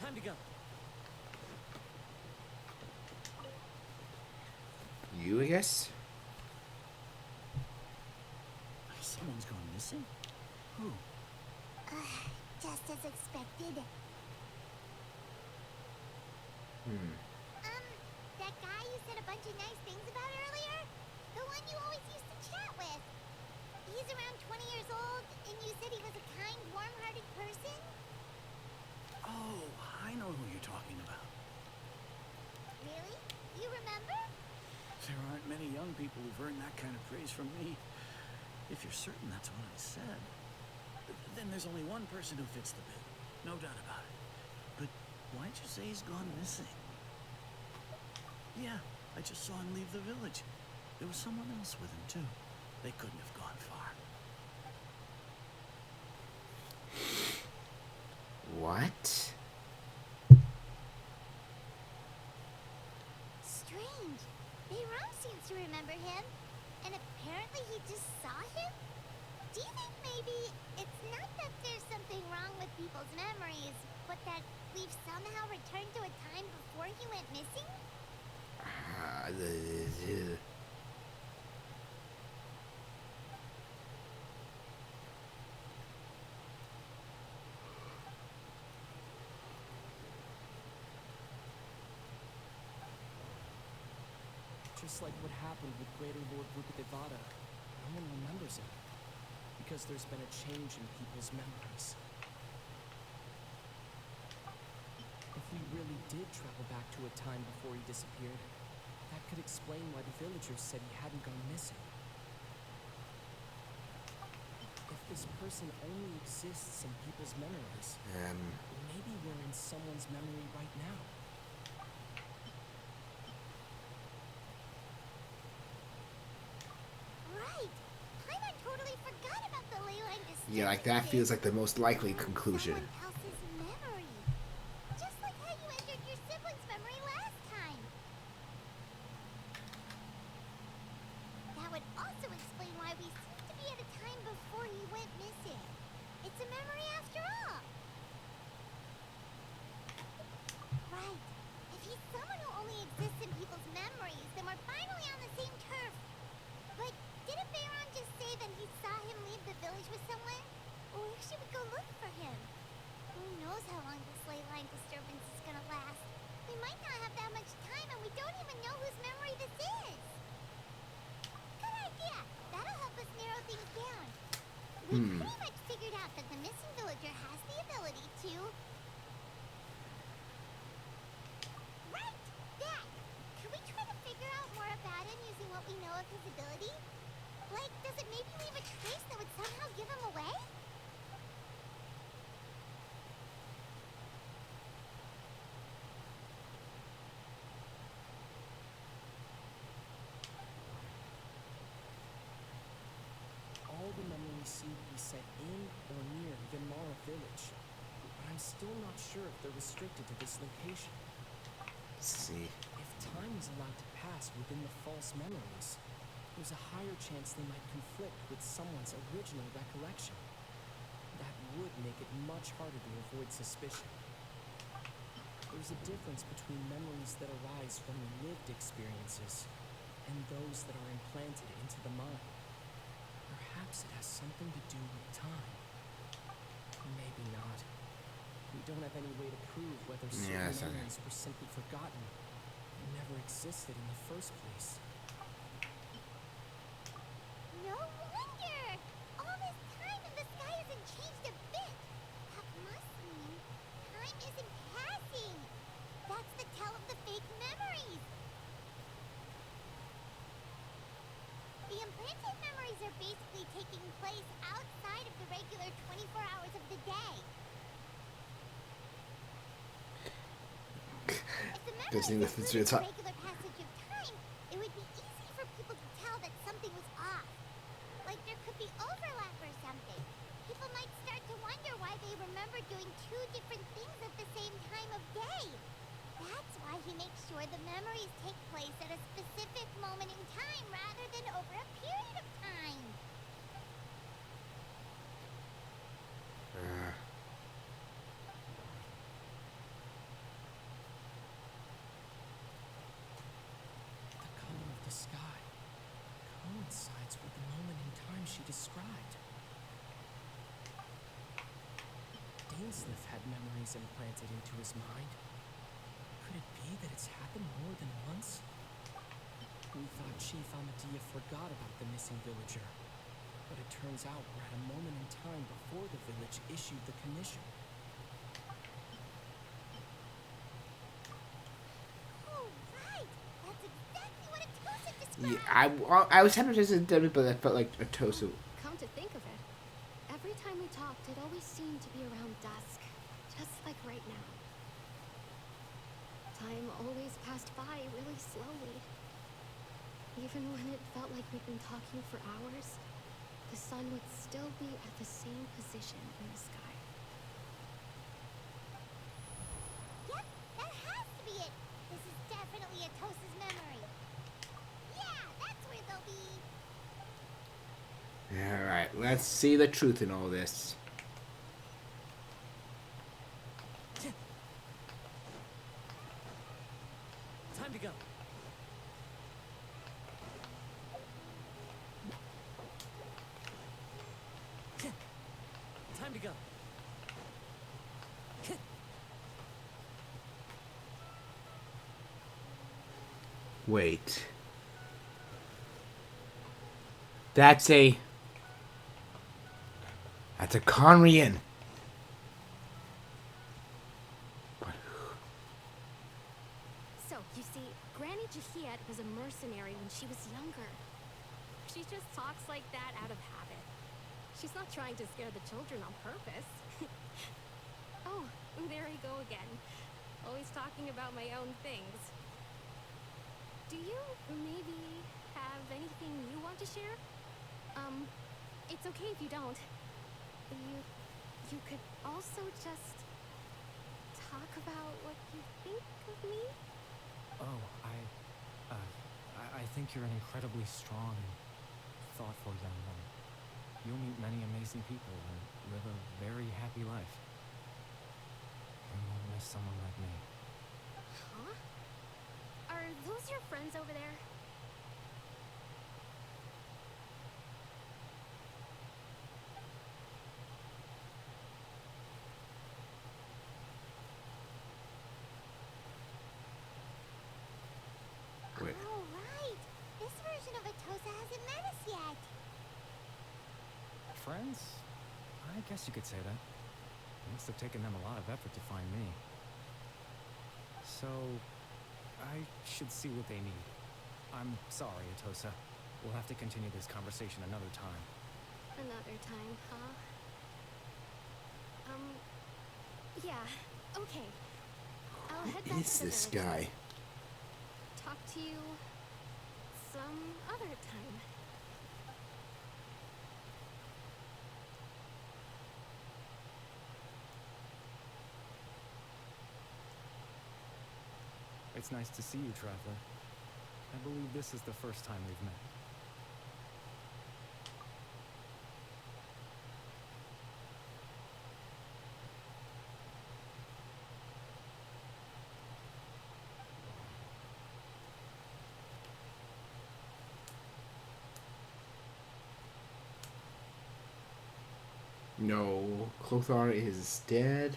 Time to go. You, I guess? Someone's gone missing? Who? Just as expected. That guy you said a bunch of nice things about earlier? The one you always used to chat with. He's around 20 years old, and you said he was a kind, warm-hearted person? Oh, I know who you're talking about. Really? You remember? There aren't many young people who've earned that kind of praise from me. If you're certain that's what I said, then there's only one person who fits the bill. No doubt about it. But why'd you say he's gone missing? Yeah, I just saw him leave the village. There was someone else with him, too. They couldn't have gone far. What? Strange. Bayram seems to remember him, and apparently he just saw him? Do you think maybe it's not that there's something wrong with people's memories, but that we've somehow returned to a time before he went missing? Just like what happened with Greater Lord Rukadevada, no one remembers him. Because there's been a change in people's memories. If we really did travel back to a time before he disappeared, that could explain why the villagers said he hadn't gone missing. If this person only exists in people's memories, maybe we're in someone's memory right now. Right! Paimon totally forgot about the ley line disturbance. Yeah, like that feels like the most likely conclusion. Someone else's memory. Just like how you entered your sibling's memory last time. That would also explain why we seem to be at a time before he went missing. It's a memory after all. Right. If he's someone who only exists in people's memories, then we're finally on the same turf. But didn't Bayron just say that he saw him leave the village with someone? Or where should we go look for him? Who knows how long this ley line disturbance is gonna last? We might not have that much time, and we don't even know whose memory this is. Good idea. That'll help us narrow things down. We pretty much figured out that the missing villager has the ability to... Right! That! Can we try to figure out more about him using what we know of his ability? Like, does it maybe leave a trace that would somehow give him away? All the memories seem to be set in or near Yanmara village, but I'm still not sure if they're restricted to this location. Let's see. If time is allowed to pass within the false memories, there's a higher chance they might conflict with someone's original recollection. That would make it much harder to avoid suspicion. There's a difference between memories that arise from lived experiences and those that are implanted into the mind. Perhaps it has something to do with time. Maybe not. We don't have any way to prove whether certain that's okay. memories were simply forgotten and never existed in the first place. No wonder! All this time and the sky hasn't changed a bit. That must mean time isn't passing. That's the tell of the fake memories. The implanted memories are basically taking place outside of the regular 24 hours of the day. If the Doesn't memories even included fit the regular passage of time, it would be easy for people to tell that something was off. Like there could be overlap or something. People might start to wonder why they remember doing two different things at the same time of day. That's why he makes sure the memories take place at a specific moment in time rather than over a period of time. The color of the sky coincides with the moment in time she described. Dainsleif had memories implanted into his mind. Could it be that it's happened more than once? We thought Chief Amadea forgot about the missing villager, but it turns out we're at a moment in time before the village issued the commission. Oh, right! That's exactly what Atosa described! Yeah, I was tempted to do it, but I felt like a Tosu. Come to think of it, every time we talked, it always seemed to be around dusk, just like right now. Time always passed by really slowly. Even when it felt like we'd been talking for hours, the sun would still be at the same position in the sky. Tosa's memory. Yeah, that's where they'll be. Alright, let's see the truth in all this. Time to go. Time to go. Wait. That's a Conrian. So, you see, Granny Jahiet was a mercenary when she was younger. She just talks like that out of habit. She's not trying to scare the children on purpose. Oh, there I go again. Always talking about my own things. Do you maybe have anything you want to share? It's okay if you don't. You could also just talk about what you think of me? Oh, I think you're an incredibly strong and thoughtful young woman. You'll meet many amazing people and live a very happy life. And you'll miss someone like me. Huh? Are those your friends over there? Wait. Oh, right. This version of Atosa hasn't met us yet. Friends? I guess you could say that. It must have taken them a lot of effort to find me. So, I should see what they need. I'm sorry, Atosa. We'll have to continue this conversation another time. Another time, huh? Yeah, okay. I'll head back Is to the this village. guy? Talk to you some other time. It's nice to see you, Traveler. I believe this is the first time we've met. No, Clothar is dead.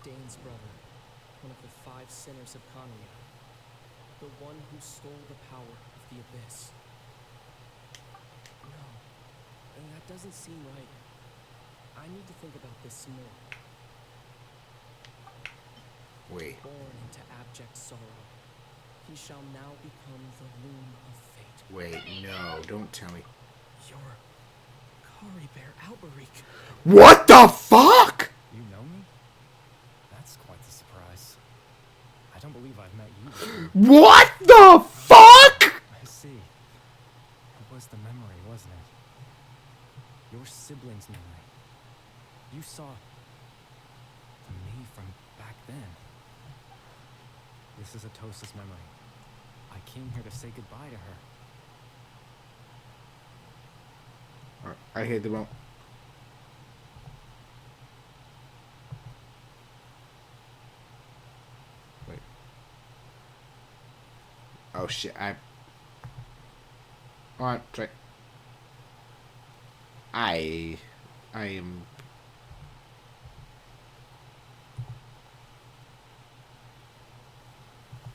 Dane's brother, one of the 5 sinners of Kanya, the one who stole the power of the Abyss. No, that doesn't seem right. I need to think about this some more. Wait. Born into abject sorrow, he shall now become the loom of fate. Wait, no, don't tell me. You're Kari Bear Alberik. What the fuck? You know me? That's quite the surprise. I don't believe I've met you before. What the fuck? I see. It was the memory, wasn't it? Your sibling's memory. You saw the me from back then. This is Atosa's memory. I came here to say goodbye to her. I hit the wrong. Wait. Oh shit! Alright, try. I am.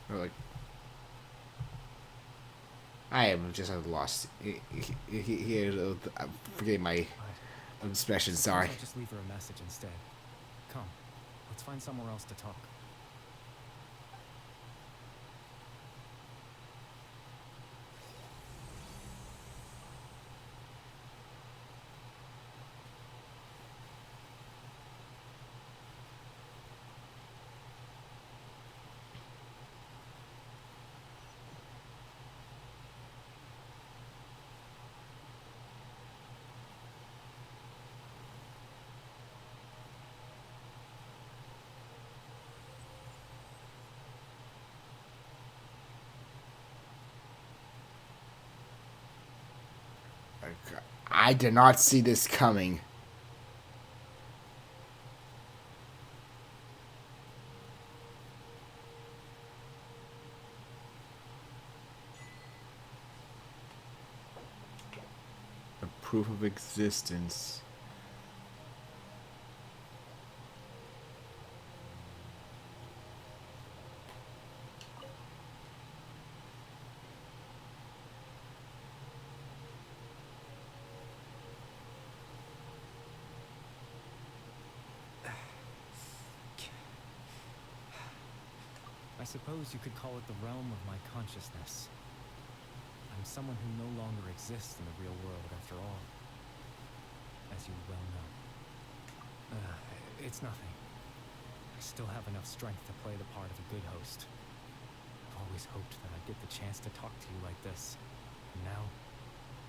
Or like. I am just lost. Forget my expression. Sorry. Suppose I'll just leave her a message instead. Come, let's find somewhere else to talk. I did not see this coming. A proof of existence. I suppose you could call it the realm of my consciousness. I'm someone who no longer exists in the real world after all, as you well know. It's nothing. I still have enough strength to play the part of a good host. I've always hoped that I'd get the chance to talk to you like this, and now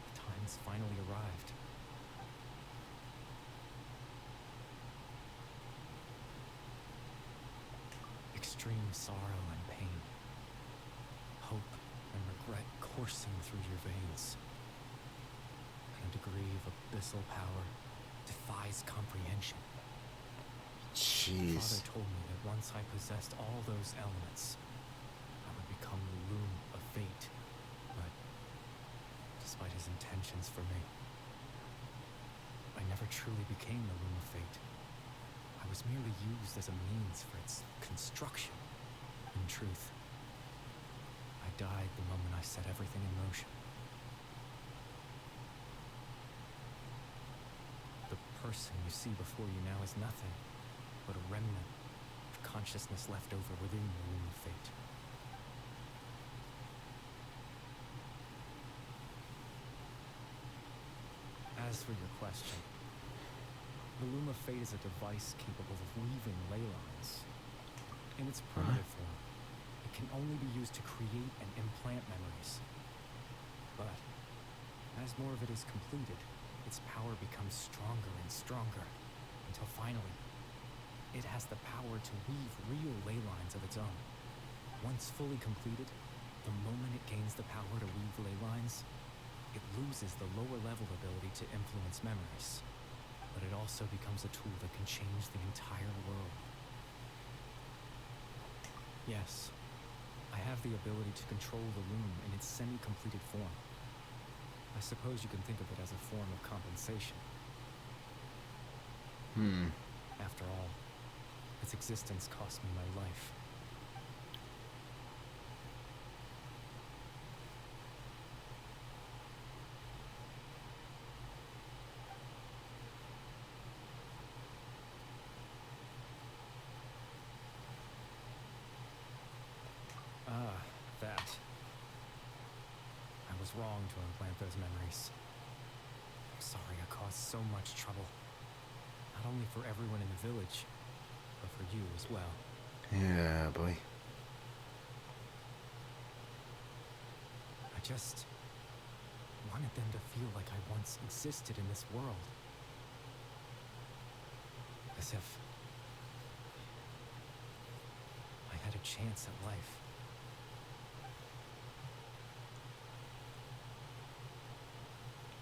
the time's finally arrived. Extreme sorrow and pain, hope and regret coursing through your veins. And a degree of abyssal power defies comprehension. Jeez. My father told me that once I possessed all those elements, I would become the loom of fate. But despite his intentions for me, I never truly became the loom of fate. I was merely used as a means for its construction. In truth, I died the moment I set everything in motion. The person you see before you now is nothing but a remnant of consciousness left over within the loom of fate. As for your question, the loom of fate is a device capable of weaving ley lines. In its primitive form, it can only be used to create and implant memories. But as more of it is completed, its power becomes stronger and stronger, until finally, it has the power to weave real ley lines of its own. Once fully completed, the moment it gains the power to weave ley lines, it loses the lower level ability to influence memories. But it also becomes a tool that can change the entire world. Yes, I have the ability to control the loom in its semi-completed form. I suppose you can think of it as a form of compensation. After all, its existence cost me my life. That. I was wrong to implant those memories. I'm sorry I caused so much trouble. Not only for everyone in the village, but for you as well. Yeah, boy. I just wanted them to feel like I once existed in this world. As if I had a chance at life.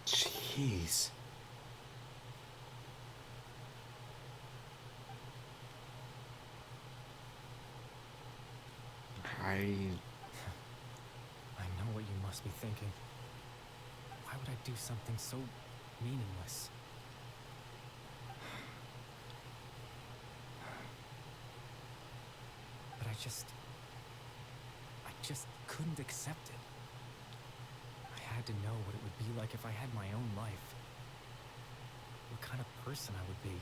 Jeez. I know what you must be thinking. Why would I do something so meaningless? But I just couldn't accept it. I had to know what it would be like if I had my own life. What kind of person I would be.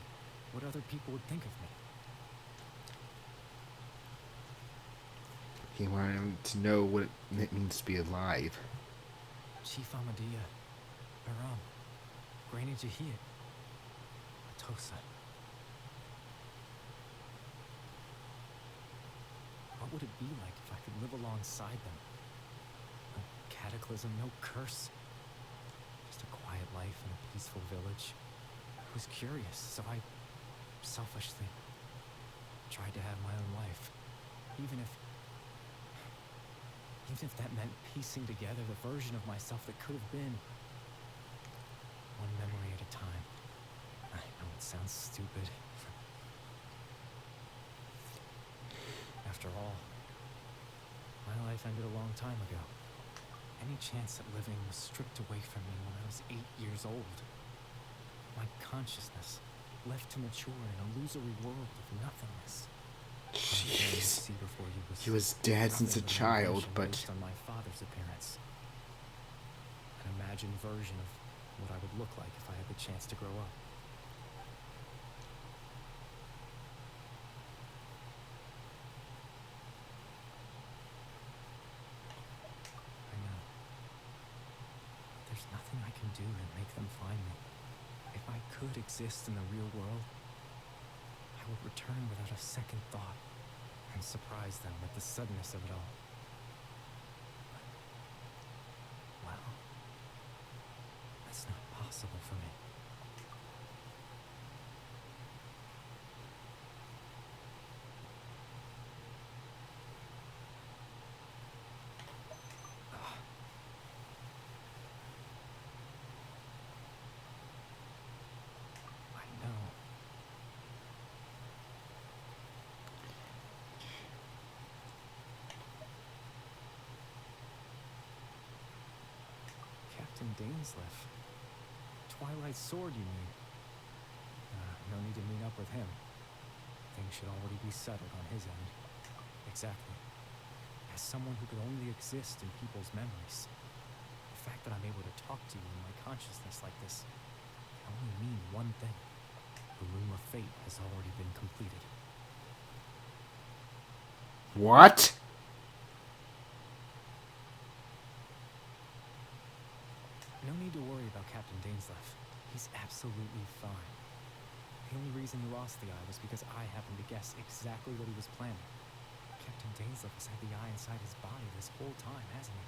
What other people would think of me. He wanted him to know what it means to be alive. Chief Amadea, Aram, Granny Jahia, Atosa. What would it be like if I could live alongside them? No cataclysm, no curse. Just a quiet life in a peaceful village. I was curious, so I selfishly tried to have my own life. Even if that meant piecing together the version of myself that could have been. one memory at a time. I know it sounds stupid. After all, my life ended a long time ago. Any chance at living was stripped away from me when I was 8 years old. My consciousness left to mature in an illusory world of nothingness. Jeez. Before He was dead since a child, but based on my father's appearance. An imagined version of what I would look like if I had the chance to grow up. I know. There's nothing I can do to make them find me. If I could exist in the real world, I would return without a second thought and surprise them with the suddenness of it all. Well, that's not possible for me. I know. Captain Dainsleif. Twilight Sword, you mean? No need to meet up with him. Things should already be settled on his end. Exactly. As someone who could only exist in people's memories, the fact that I'm able to talk to you in my consciousness like this can only mean one thing. The Loom of Fate has already been completed. what? No need to worry about Captain Dainsleif. He's absolutely fine. The only reason he lost the eye was because I happened to guess exactly what he was planning. Captain Dainsleif has had the eye inside his body this whole time, hasn't he?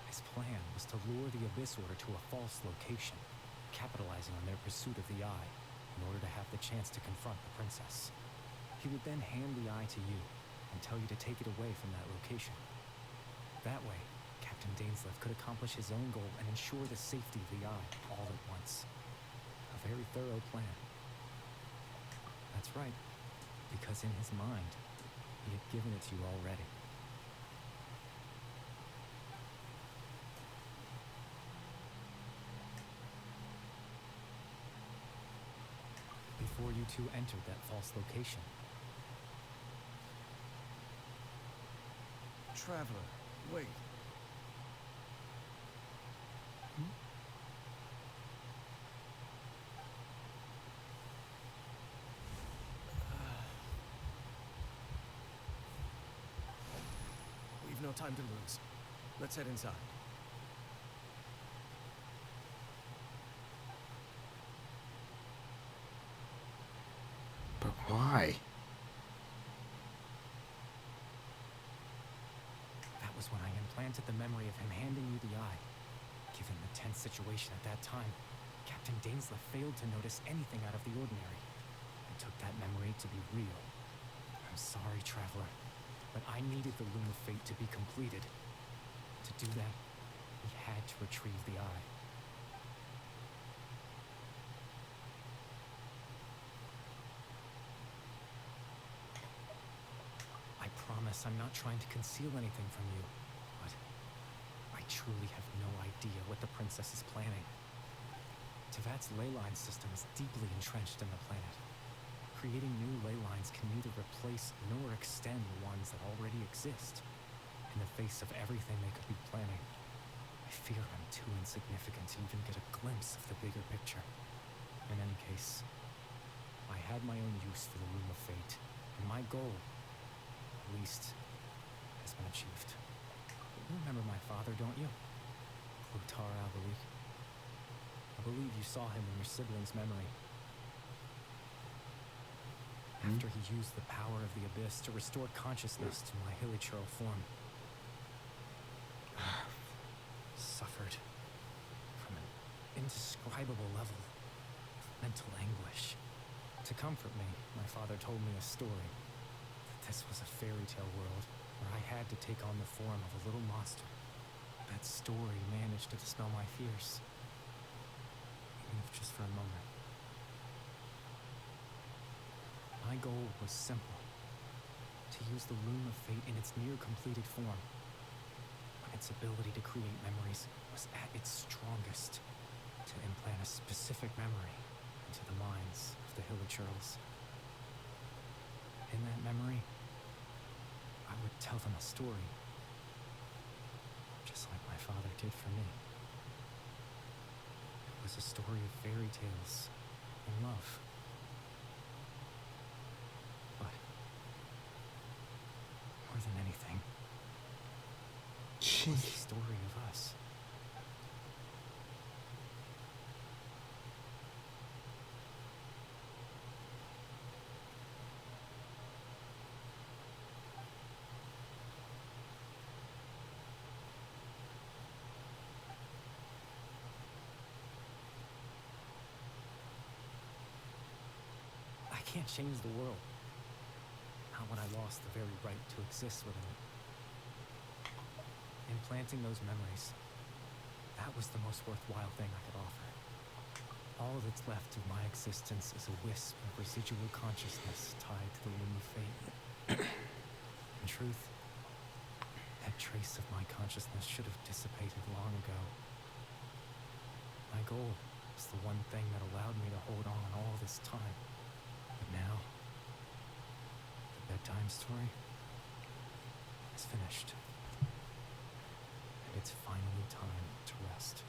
His plan was to lure the Abyss Order to a false location, capitalizing on their pursuit of the eye in order to have the chance to confront the princess. He would then hand the eye to you and tell you to take it away from that location. That way, Captain Dainsleif could accomplish his own goal and ensure the safety of the eye all at once. A very thorough plan. That's right, because in his mind, he had given it to you already. Before you two entered that false location, Traveler, wait. We've no time to lose. Let's head inside. But why? that was when I implanted the memory of him handing you the eye. Given the tense situation at that time, Captain Dainsleif failed to notice anything out of the ordinary. I took that memory to be real. I'm sorry, Traveler, but I needed the Loom of Fate to be completed. To do that, we had to retrieve the eye. I promise I'm not trying to conceal anything from you, but I truly have no idea what the princess is planning. Tevat's ley line system is deeply entrenched in the planet. Creating new ley lines can neither replace nor extend the ones that already exist. In the face of everything they could be planning, I fear I'm too insignificant to even get a glimpse of the bigger picture. In any case, I had my own use for the Loom of Fate, and my goal, at least, has been achieved. You remember my father, don't you? Clotar Albalik. I believe you saw him in your sibling's memory. After he used the power of the Abyss to restore consciousness to my hilichurl form, I suffered from an indescribable level of mental anguish. To comfort me, my father told me a story. That this was a fairy tale world where I had to take on the form of a little monster. That story managed to dispel my fears. even if just for a moment. My goal was simple: to use the Loom of Fate in its near-completed form, when its ability to create memories was at its strongest, to implant a specific memory into the minds of the Hilichurls. In that memory, I would tell them a story, just like my father did for me. It was a story of fairy tales and love. But more than anything, it was the story of us. I can't change the world. Not when I lost the very right to exist within it. Implanting those memories, that was the most worthwhile thing I could offer. All that's left of my existence is a wisp of residual consciousness tied to the Loom of Fate. In truth, that trace of my consciousness should have dissipated long ago. My goal was the one thing that allowed me to hold on all this time. But now, the bedtime story is finished. And it's finally time to rest.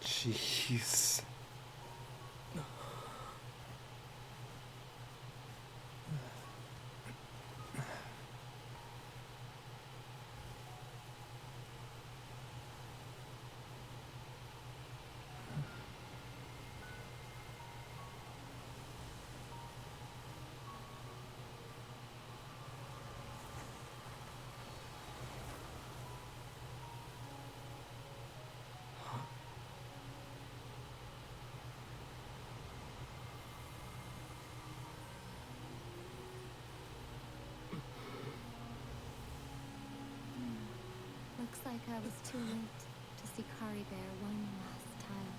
Jeez. Looks like I was too late to see Kari Bear one last time.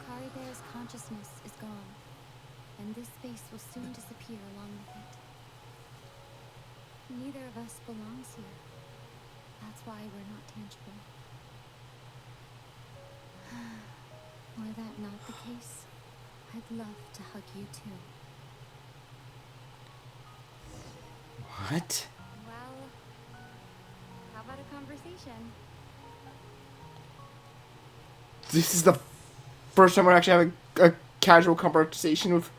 Kari Bear's consciousness is gone, and this space will soon disappear along with it. Neither of us belongs here. That's why we're not tangible. Were that not the case, I'd love to hug you too. What? Well, how about a conversation? This is the first time we're actually having a casual conversation with.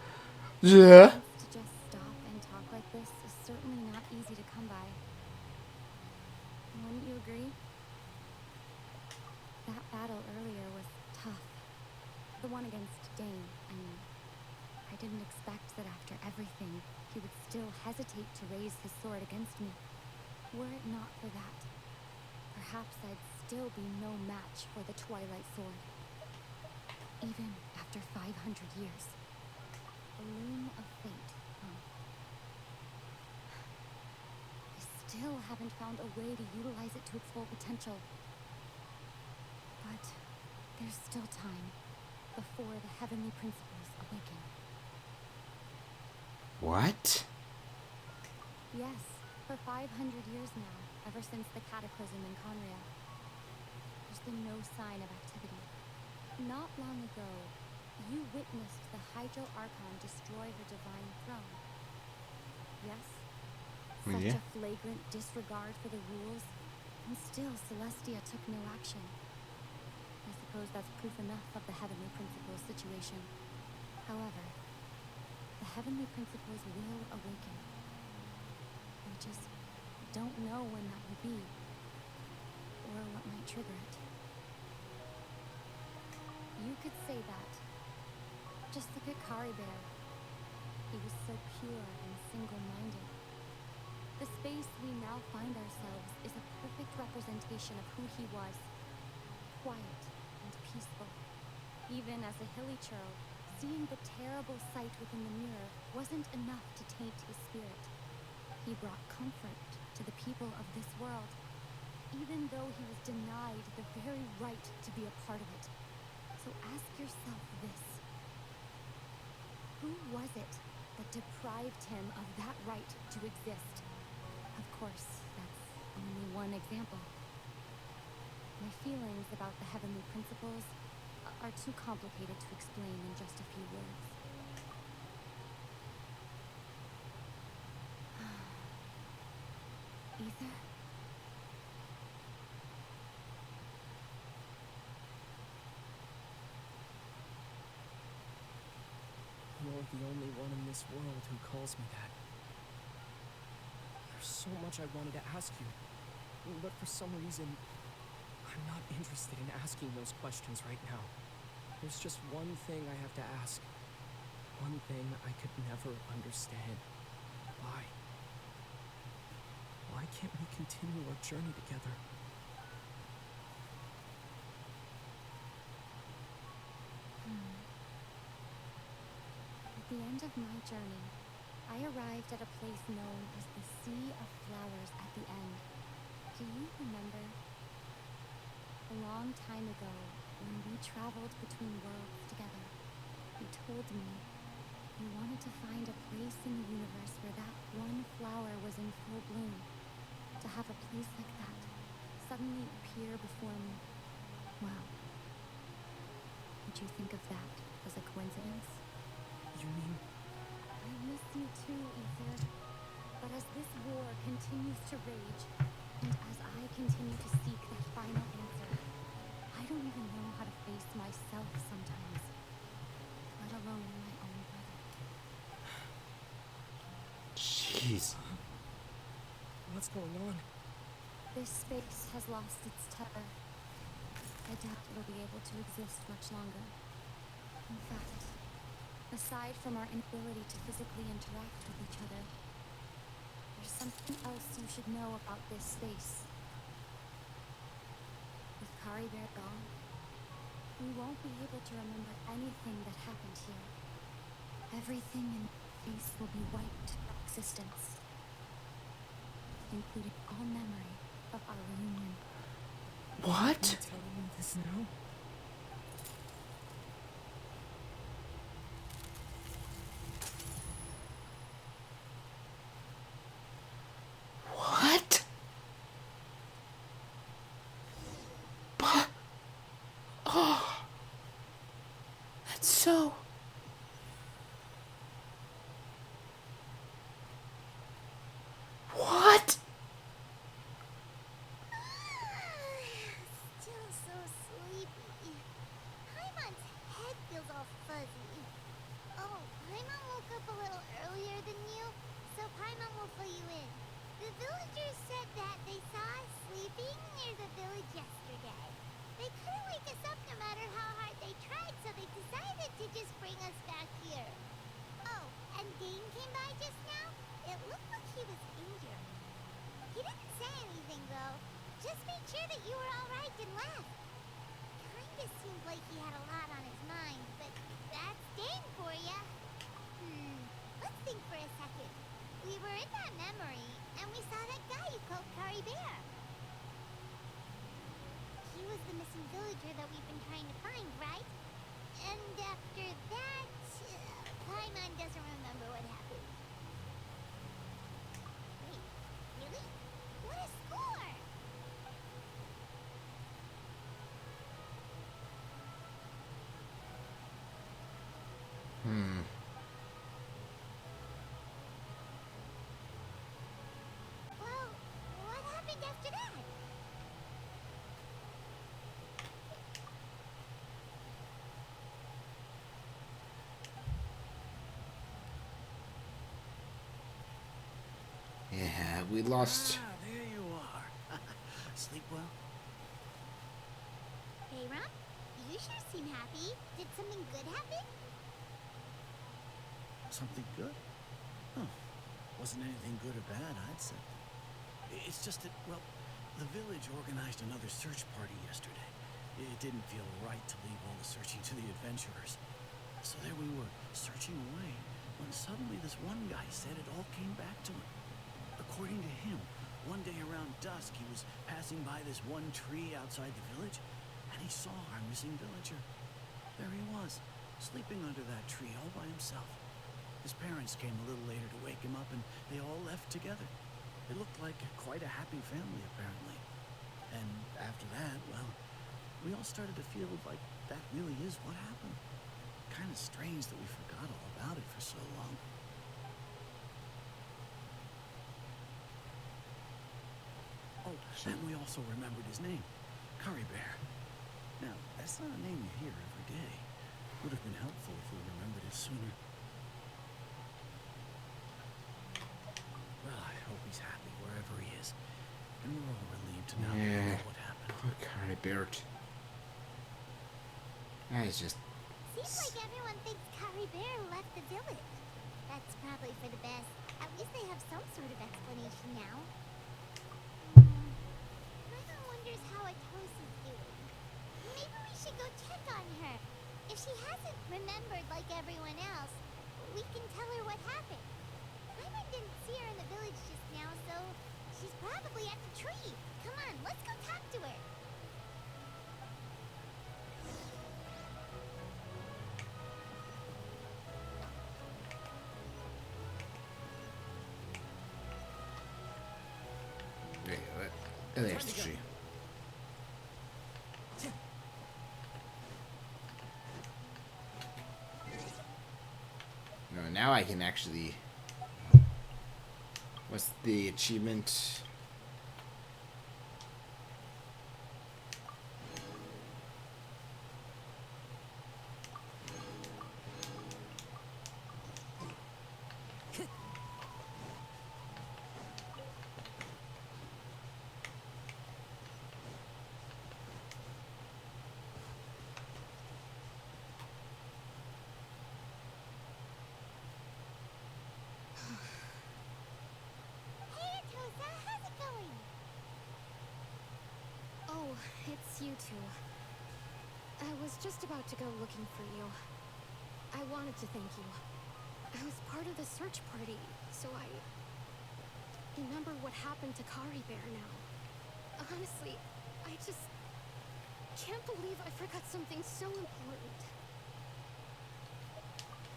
Yeah. To just stop and talk like this is certainly not easy to come by. Wouldn't you agree? That battle earlier was tough. The one against Dane, I mean. I didn't expect that after everything, he would still hesitate to raise his sword against me. Were it not for that, perhaps I'd still be no match for the Twilight Sword. Even after 500 years. The Loom of Fate, huh? I still haven't found a way to utilize it to its full potential. But there's still time before the heavenly principles awaken. What? Yes, for 500 years now, ever since the cataclysm in Conria. There's been no sign of activity. Not long ago, you witnessed the Hydro Archon destroy her divine throne. Yes? Such a flagrant disregard for the rules, and still Celestia took no action. I suppose that's proof enough of the heavenly principles situation. However, the heavenly principles will awaken. We just don't know when that will be, or what might trigger it. You could say that. Just look at Kari Bear. He was so pure and single-minded. The space we now find ourselves is a perfect representation of who he was. Quiet and peaceful. Even as a hilly churl, seeing the terrible sight within the mirror wasn't enough to taint his spirit. He brought comfort to the people of this world, even though he was denied the very right to be a part of it. So ask yourself this. Who was it that deprived him of that right to exist? Of course, that's only one example. My feelings about the heavenly principles are too complicated to explain in just a few words. Ether? You're the only one in this world who calls me that. There's so much I wanted to ask you, but for some reason, I'm not interested in asking those questions right now. There's just one thing I have to ask. One thing I could never understand. Why? Why can't we continue our journey together? At the end of my journey, I arrived at a place known as the Sea of Flowers at the end. Do you remember? A long time ago, when we traveled between worlds together, you told me you wanted to find a place in the universe where that one flower was in full bloom. To have a place like that suddenly appear before me. Wow. Would you think of that as a coincidence? You mean... I miss you too, Ether. But as this war continues to rage, and as I continue to seek that final answer, I don't even know how to face myself sometimes, let alone my own brother. Jeez. What's going on? This space has lost its tether. I doubt it'll be able to exist much longer. In fact, aside from our inability to physically interact with each other, there's something else you should know about this space. With Kari Bear gone, we won't be able to remember anything that happened here. Everything in space will be wiped from existence, including all memory of our reunion. What? You're telling me this now? What? But... Oh. That's so... What? Still so sleepy. Paimon's head feels all fuzzy. Oh, Paimon woke up a little earlier than you, so Paimon will fill you in. The villagers said that they saw us sleeping near the village yesterday. They couldn't wake us up no matter how hard they tried, so they decided to just bring us back here. Oh, and Dane came by just now. It looked like he was injured. He didn't say anything, though. Just made sure that you were all right and left. Kinda seemed like he had a lot on his mind, but that's Dane for ya. Let's think for a second. We were in that memory, and we saw that guy you called Kari Bear. He was the missing villager that we've been trying to find, right? And after that, Paimon doesn't remember what happened. Wait, really? What a score! Well, what happened after that? Yeah, we lost... Ah, there you are. Sleep well? Hey, Ron, you sure seem happy. Did something good happen? Something good? Oh, wasn't anything good or bad, I'd say. It's just that, well, the village organized another search party yesterday. It didn't feel right to leave all the searching to the adventurers. So there we were, searching away, when suddenly this one guy said it all came back to him. According to him, one day around dusk, he was passing by this one tree outside the village, and he saw our missing villager. There he was, sleeping under that tree all by himself. His parents came a little later to wake him up, and they all left together. It looked like quite a happy family, apparently. And after that, well, we all started to feel like that really is what happened. Kind of strange that we forgot all about it for so long. Oh, and we also remembered his name, Curry Bear. Now, that's not a name you hear every day. Would have been helpful if we remembered it sooner. Well, I hope he's happy wherever he is. And we're all relieved to now know what happened. Poor Curry Bear. That is just... Seems like everyone thinks Curry Bear left the village. That's probably for the best. At least they have some sort of explanation now. Grandma wonders how Atosa's doing. Maybe we should go check on her. If she hasn't remembered like everyone else, we can tell her what happened. Paimon didn't see her in the village just now, so she's probably at the tree. Come on, let's go talk to her. There's the tree. No, now I can actually... What's the achievement? Hey, Atosa, how's it going? Oh, it's you two. I was just about to go looking for you. I wanted to thank you. I was part of the search party, so I remember what happened to Kari Bear now. Honestly, I just can't believe I forgot something so important.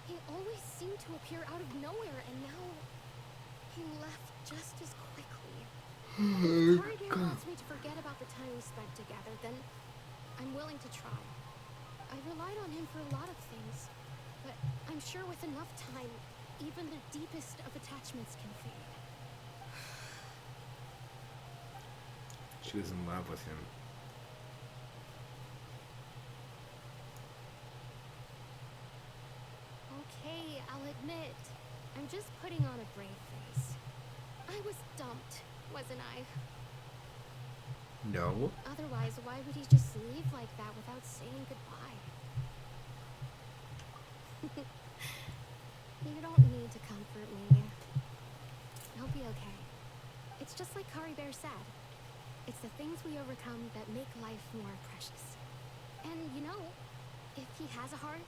He always seemed to appear out of nowhere, and now he left just as quickly. If Kari Bear wants me to forget about the time we spent together, then I'm willing to try. I relied on him for a lot of things, but I'm sure with enough time, even the deepest of attachments can fade. She was in love with him. Okay, I'll admit, I'm just putting on a brave face. I was dumped, wasn't I? No. Otherwise, why would he just leave like that without saying goodbye? You don't need to comfort me. I'll be okay. It's just like Kari Bear said. It's the things we overcome that make life more precious. And you know, if he has a heart,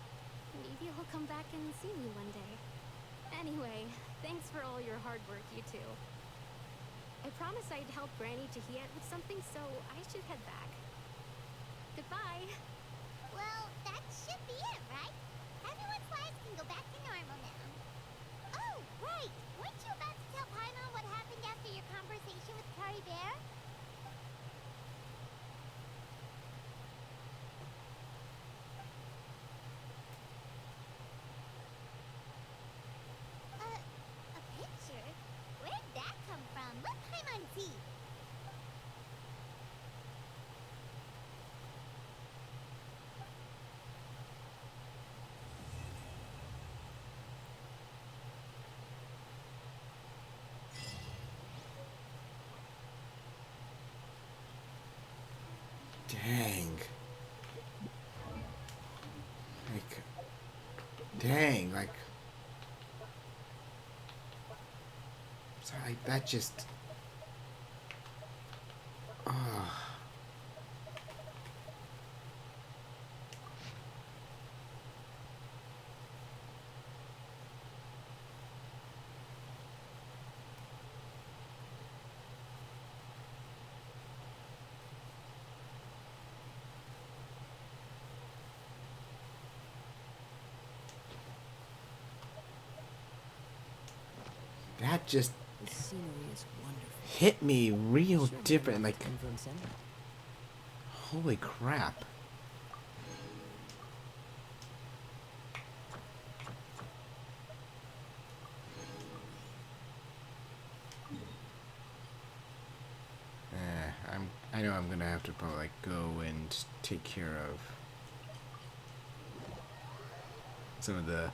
maybe he'll come back and see me one day. Anyway, thanks for all your hard work, you two. I promised I'd help Granny Tahiyat with something, so I should head back. Goodbye! Well, that should be it, right? Everyone's lives can go back to normal now. Oh, right! Weren't you about to tell Paimon what happened after your conversation with Curry Bear? A picture? Where'd that come from? Let Paimon see. Dang. Like... Dang, like... that just... Oh. That just The scenery is wonderful. hit me real Sure different. enough Like, to convince anyone. holy crap. I know I'm gonna have to probably like go and take care of some of the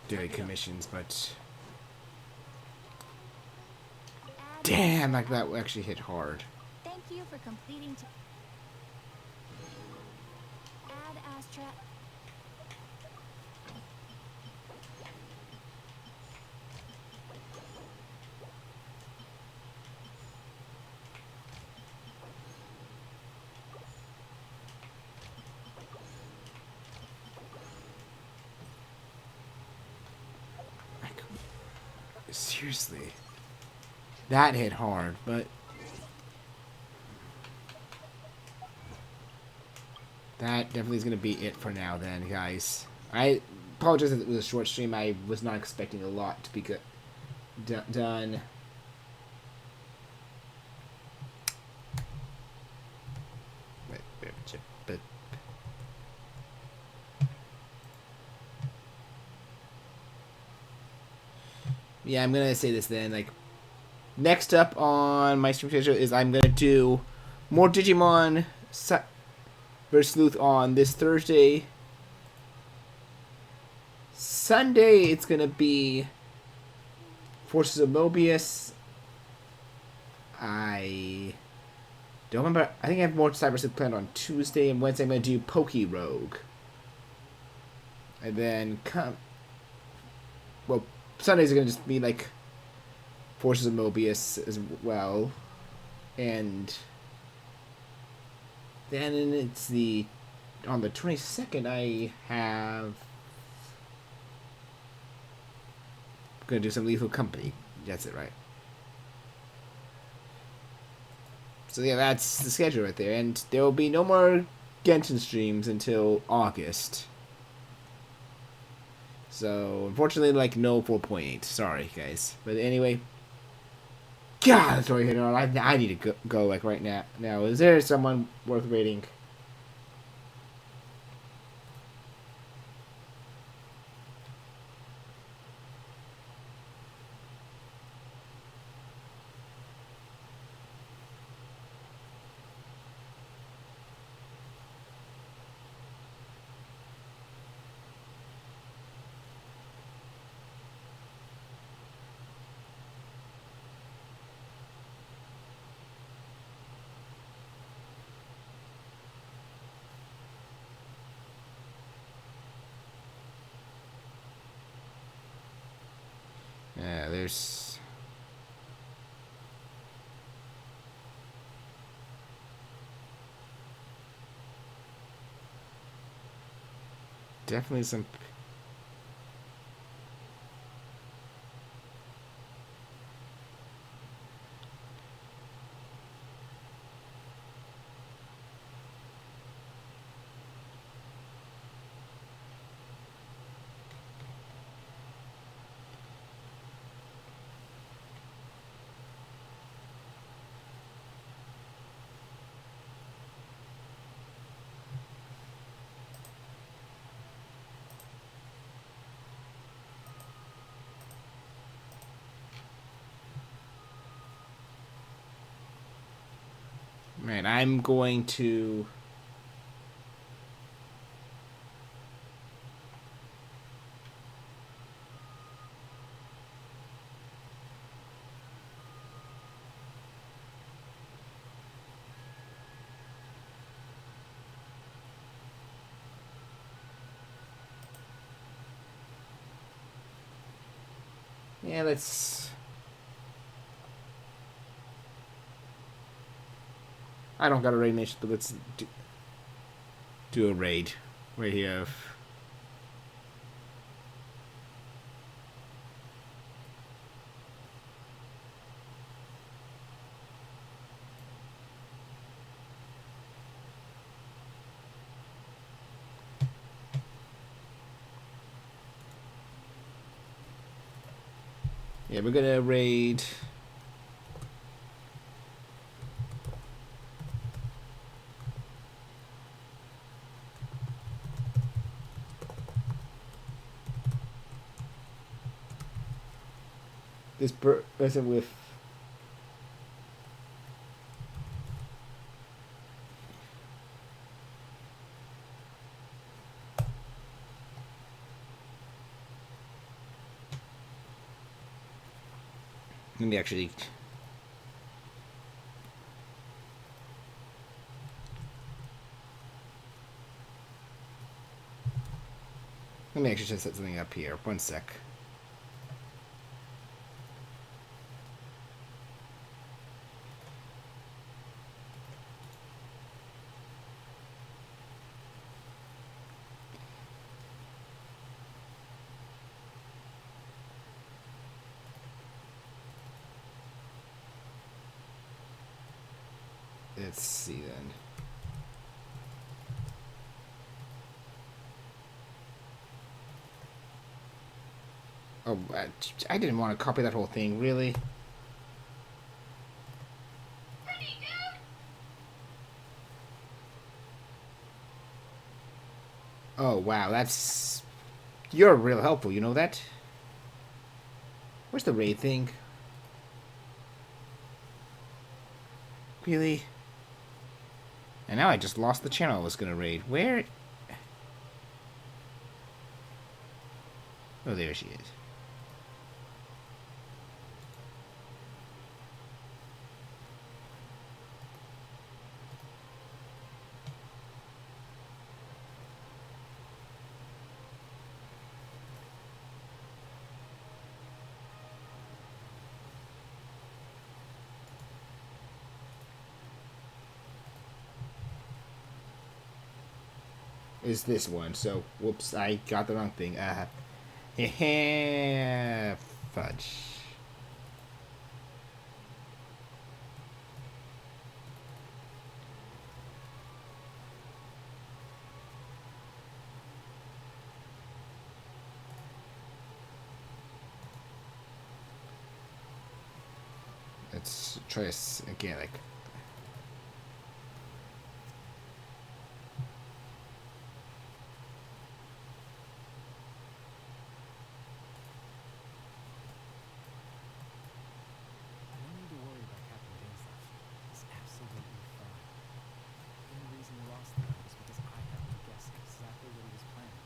daily commissions, but damn, like that actually hit hard. Thank you for completing. Add Astra. Like, seriously, that hit hard, but that definitely is going to be it for now then, guys. I apologize that it was a short stream. I was not expecting a lot to be done. But yeah, I'm going to say this then. Like, next up on my stream schedule is I'm going to do more Digimon versus Sleuth on this Thursday. Sunday, it's going to be Forces of Mobius. I don't remember. I think I have more Cyber Sleuth planned on Tuesday, and Wednesday I'm going to do Poke Rogue. And then Sundays are going to just be like Forces of Mobius as well. And then it's on the 22nd I have gonna do some Lethal Company. That's it, right? So yeah, that's the schedule right there, and there will be no more Genshin streams until August. So unfortunately, like no 4.8. Sorry, guys. But anyway, God, that's what I hit on. I need to go like right now. Now, is there someone worth rating? Yeah, there's definitely some. Man, I'm going to. Yeah, let's... I don't got a raid mission, but let's do a raid. Right here. Yeah, we're gonna raid... this person with... Let me actually... Let me actually just set something up here. One sec. Let's see then. Oh, I didn't want to copy that whole thing, really. Oh, wow, that's... You're real helpful, you know that? Where's the raid thing? Really? And now I just lost the channel I was gonna raid. Where? Oh, there she is. Is this one. So, whoops, I got the wrong thing. Fudge. Let's try this again, like... No need to worry about Captain Dainsleif. He's absolutely fine. The only reason he lost the guy was because I happened to guess exactly what he was planning.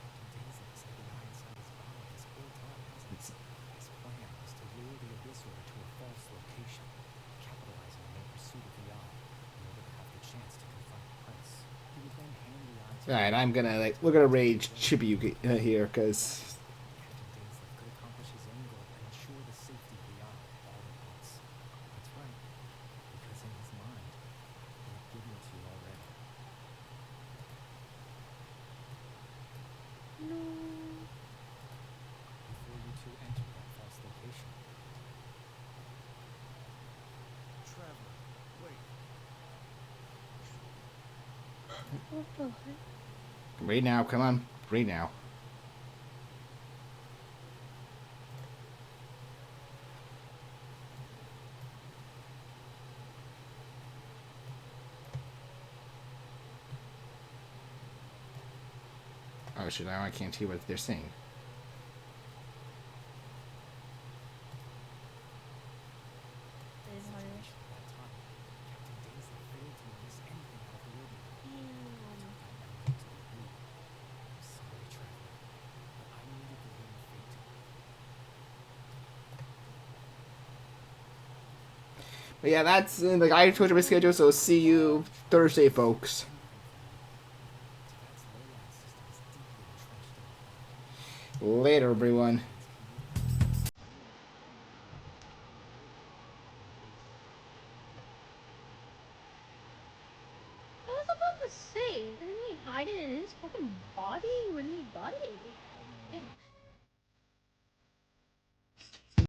Captain Dainsleif's had the eye inside his body this whole time, hasn't he? His plan was to lure the Abyss Order to a false location, capitalizing on their pursuit of the Eye in order to have the chance to confront the Prince. He would then hand the Eye to... Alright, I'm gonna, like, we're gonna rage Chippy here, because... Captain Dainsleif could accomplish his own goal and ensure the safety of the Eye all at once. That's right, because in his mind, he had given it to you already. Before you two entered that false location. Trevor, wait. Raid now, come on. Raid now. Oh shit, now I can't hear what they're saying. That time, Captain Dainsleif failed to notice anything out of the ordinary. I went to the room. I'm sorry, Trevor, but I needed the ring of fate. But yeah, that's like I told you my schedule, so see you Thursday, folks. Later, everyone. gonna say, didn't he hide it in his fucking body when he